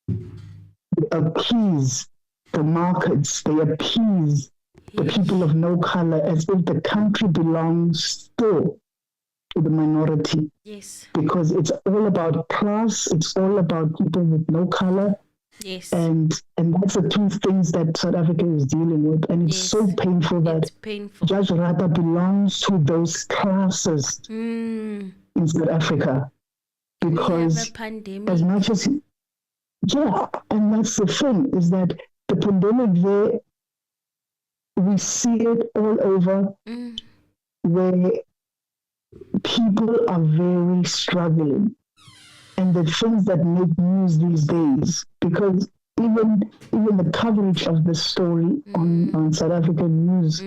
they appease the markets, they appease the people of no color as if the country belongs still to the minority. Yes. Because it's all about class, it's all about people with no color. Yes. And that's the two things that South Africa is dealing with. And it's so painful that Judge Ratha belongs to those classes in South Africa. Because as much as, and that's the thing, is that the pandemic there, we see it all over where people are very struggling. And the things that make news these days, because even the coverage of the story on South African news,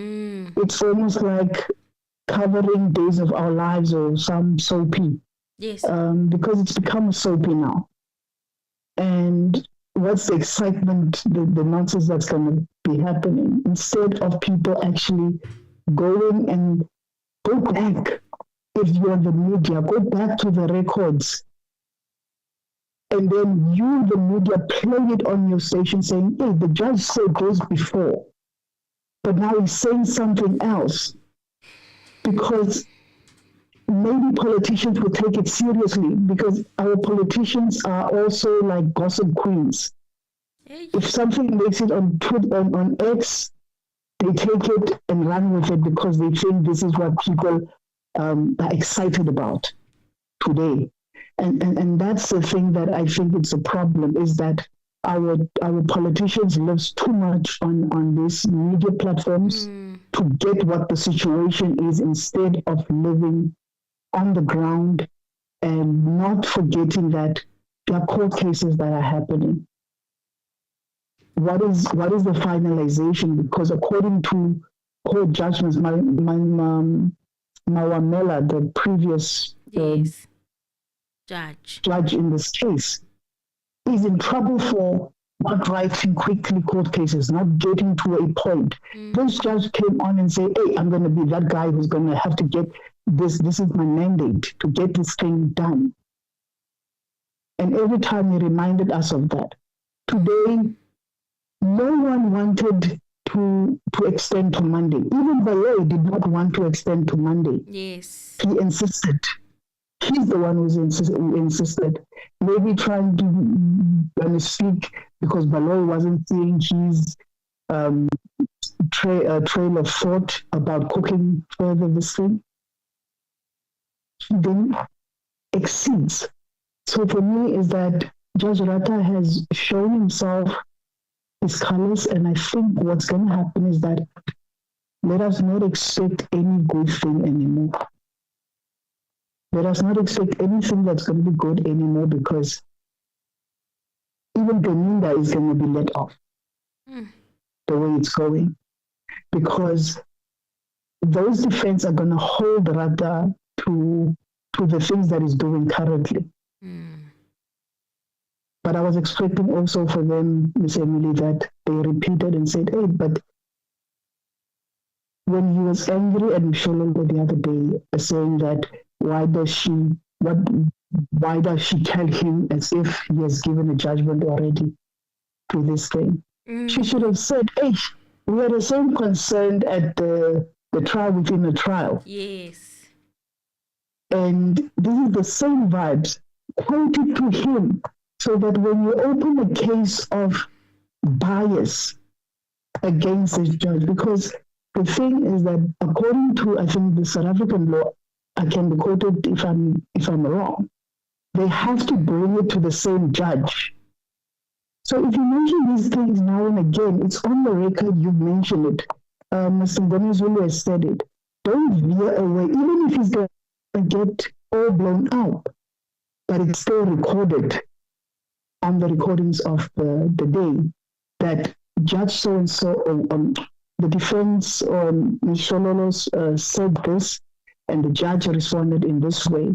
it's almost like covering Days of Our Lives or some soapy. Yes. Because it's become a soapy now. And what's the excitement, the nonsense that's going to be happening, instead of people actually going and go back, if you're the media, go back to the records. And then you, the media, play it on your station saying, hey, the judge said this before, but now he's saying something else. Because maybe politicians will take it seriously, because our politicians are also like gossip queens. If something makes it on X, they take it and run with it because they think this is what people are excited about today. And that's the thing that I think it's a problem, is that our politicians live too much on these media platforms to get what the situation is, instead of living on the ground and not forgetting that there are court cases that are happening. What is the finalization? Because according to court judgments, Mawamela, the previous judge in this case, is in trouble for not writing quickly court cases, not getting to a point. This judge came on and said, hey, I'm going to be that guy who's going to have to get this. This is my mandate to get this thing done. And every time he reminded us of that. Today, no one wanted to extend to Monday. Even Veiws did not want to extend to Monday. Yes. He insisted. He's the one who insisted. Maybe trying to speak because Veiws wasn't seeing his trail of thought about cooking further this thing. He then exceeds. So for me is that Judge Ratha has shown himself his colors, and I think what's going to happen is that let us not expect any good thing anymore. Let us not expect anything that's going to be good anymore, because even Beninda is going to be let off the way it's going, because those defense are going to hold Ratha to the things that he's doing currently. But I was expecting also for them, Ms. Emily, that they repeated and said, hey, but when he was angry at Mshololo the other day, saying that why does she tell him as if he has given a judgment already to this thing? She should have said, hey, we are the same concerned at the trial within a trial. Yes. And this is the same vibes. Quote it to him, so that when you open a case of bias against this judge, because the thing is that according to, I think, the South African law, I can be quoted if I'm wrong, they have to bring it to the same judge. So if you mention these things now and again, it's on the record, you've mentioned it. Mr. Ngomezulu has said it. Don't veer away, even if he's going to get all blown up, but it's still recorded on the recordings of the day that Judge so-and-so, the defense on Ms. Shololo said this, and the judge responded in this way,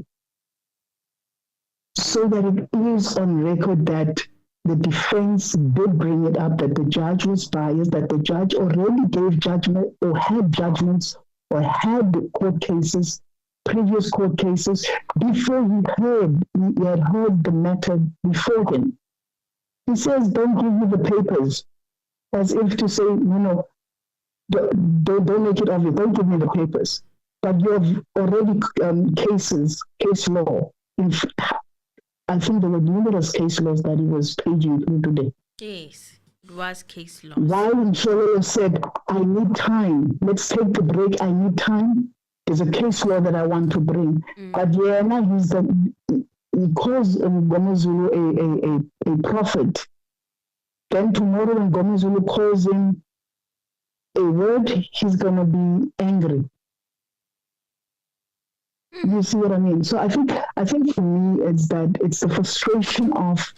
so that it is on record that the defense did bring it up that the judge was biased, that the judge already gave judgment or had judgments or had court cases, previous court cases, before he had heard the matter before him. He says, don't give me the papers, as if to say, don't make it obvious, don't give me the papers. But you have already case law. I think there were numerous case laws that he was paging through today. Yes, it was case laws. While Msholo said, I need time, let's take the break, I need time, there's a case law that I want to bring. But he calls Ngomezulu a prophet. Then tomorrow when Ngomezulu calls him a word, he's going to be angry. You see what I mean? So I think for me, it's the frustration of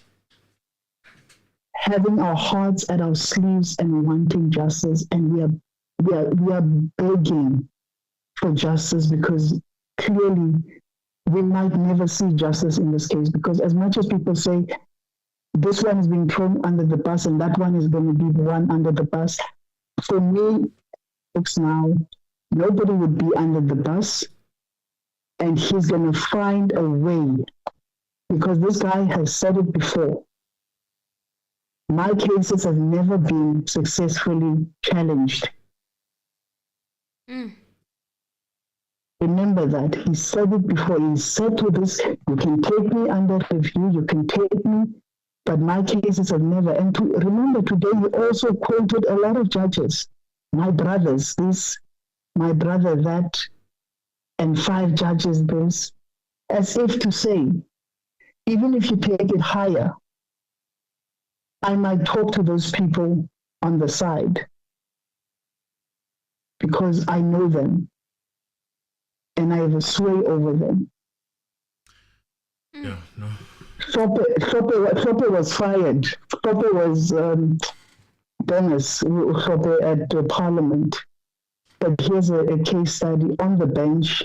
having our hearts at our sleeves and wanting justice, and we are begging for justice because clearly we might never see justice in this case. Because as much as people say this one is being thrown under the bus and that one is going to be the one under the bus, for me, it's now nobody would be under the bus. And he's going to find a way, because this guy has said it before. My cases have never been successfully challenged. Remember that. He said it before. He said to this, you can take me under review, you can take me, but my cases have never. And remember today, he also quoted a lot of judges. My brothers, my brother that, and 5 judges this, as if to say, even if you take it higher, I might talk to those people on the side because I know them and I have a sway over them. Yeah, no. Sope was fired. Sope was Dennis Sope at Parliament. But here's a case study on the bench,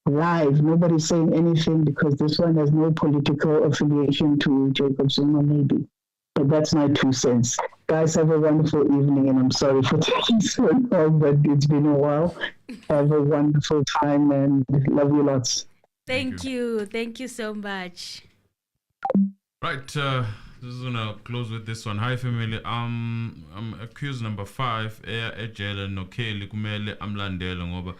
live. Nobody's saying anything because this one has no political affiliation to Jacob Zuma, maybe. But that's my 2 cents. Guys, have a wonderful evening, and I'm sorry for taking so long, but it's been a while. Have a wonderful time, and love you lots. Thank you. Thank you so much. Right, this is gonna close with this one. Hi family, I'm accused number 5 ejele no Kelly kumele amlandele ngoba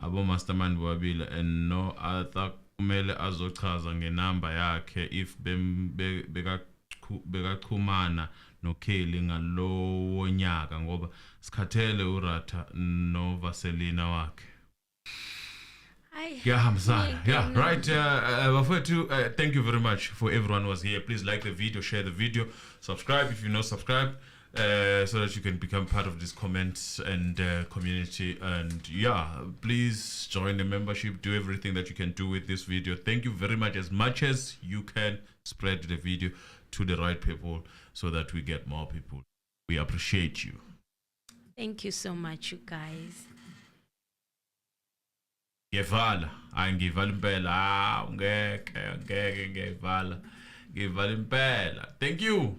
abo mastermind bobabili and no other kumele azochaza ngenamba yakhe if bekachumana no Kelly ngalowo nyaka ngoba sikhathele uRatha no Vaselina wakhe. Yeah, Hamza. Yeah, right. Thank you very much for everyone who was here. Please like the video, share the video, subscribe if you're not subscribed, so that you can become part of this comments and community. And yeah, please join the membership. Do everything that you can do with this video. Thank you very much. As much as you can, spread the video to the right people so that we get more people. We appreciate you. Thank you so much, you guys. Ngevala angivala impela ungeke ngevala impela. Thank you.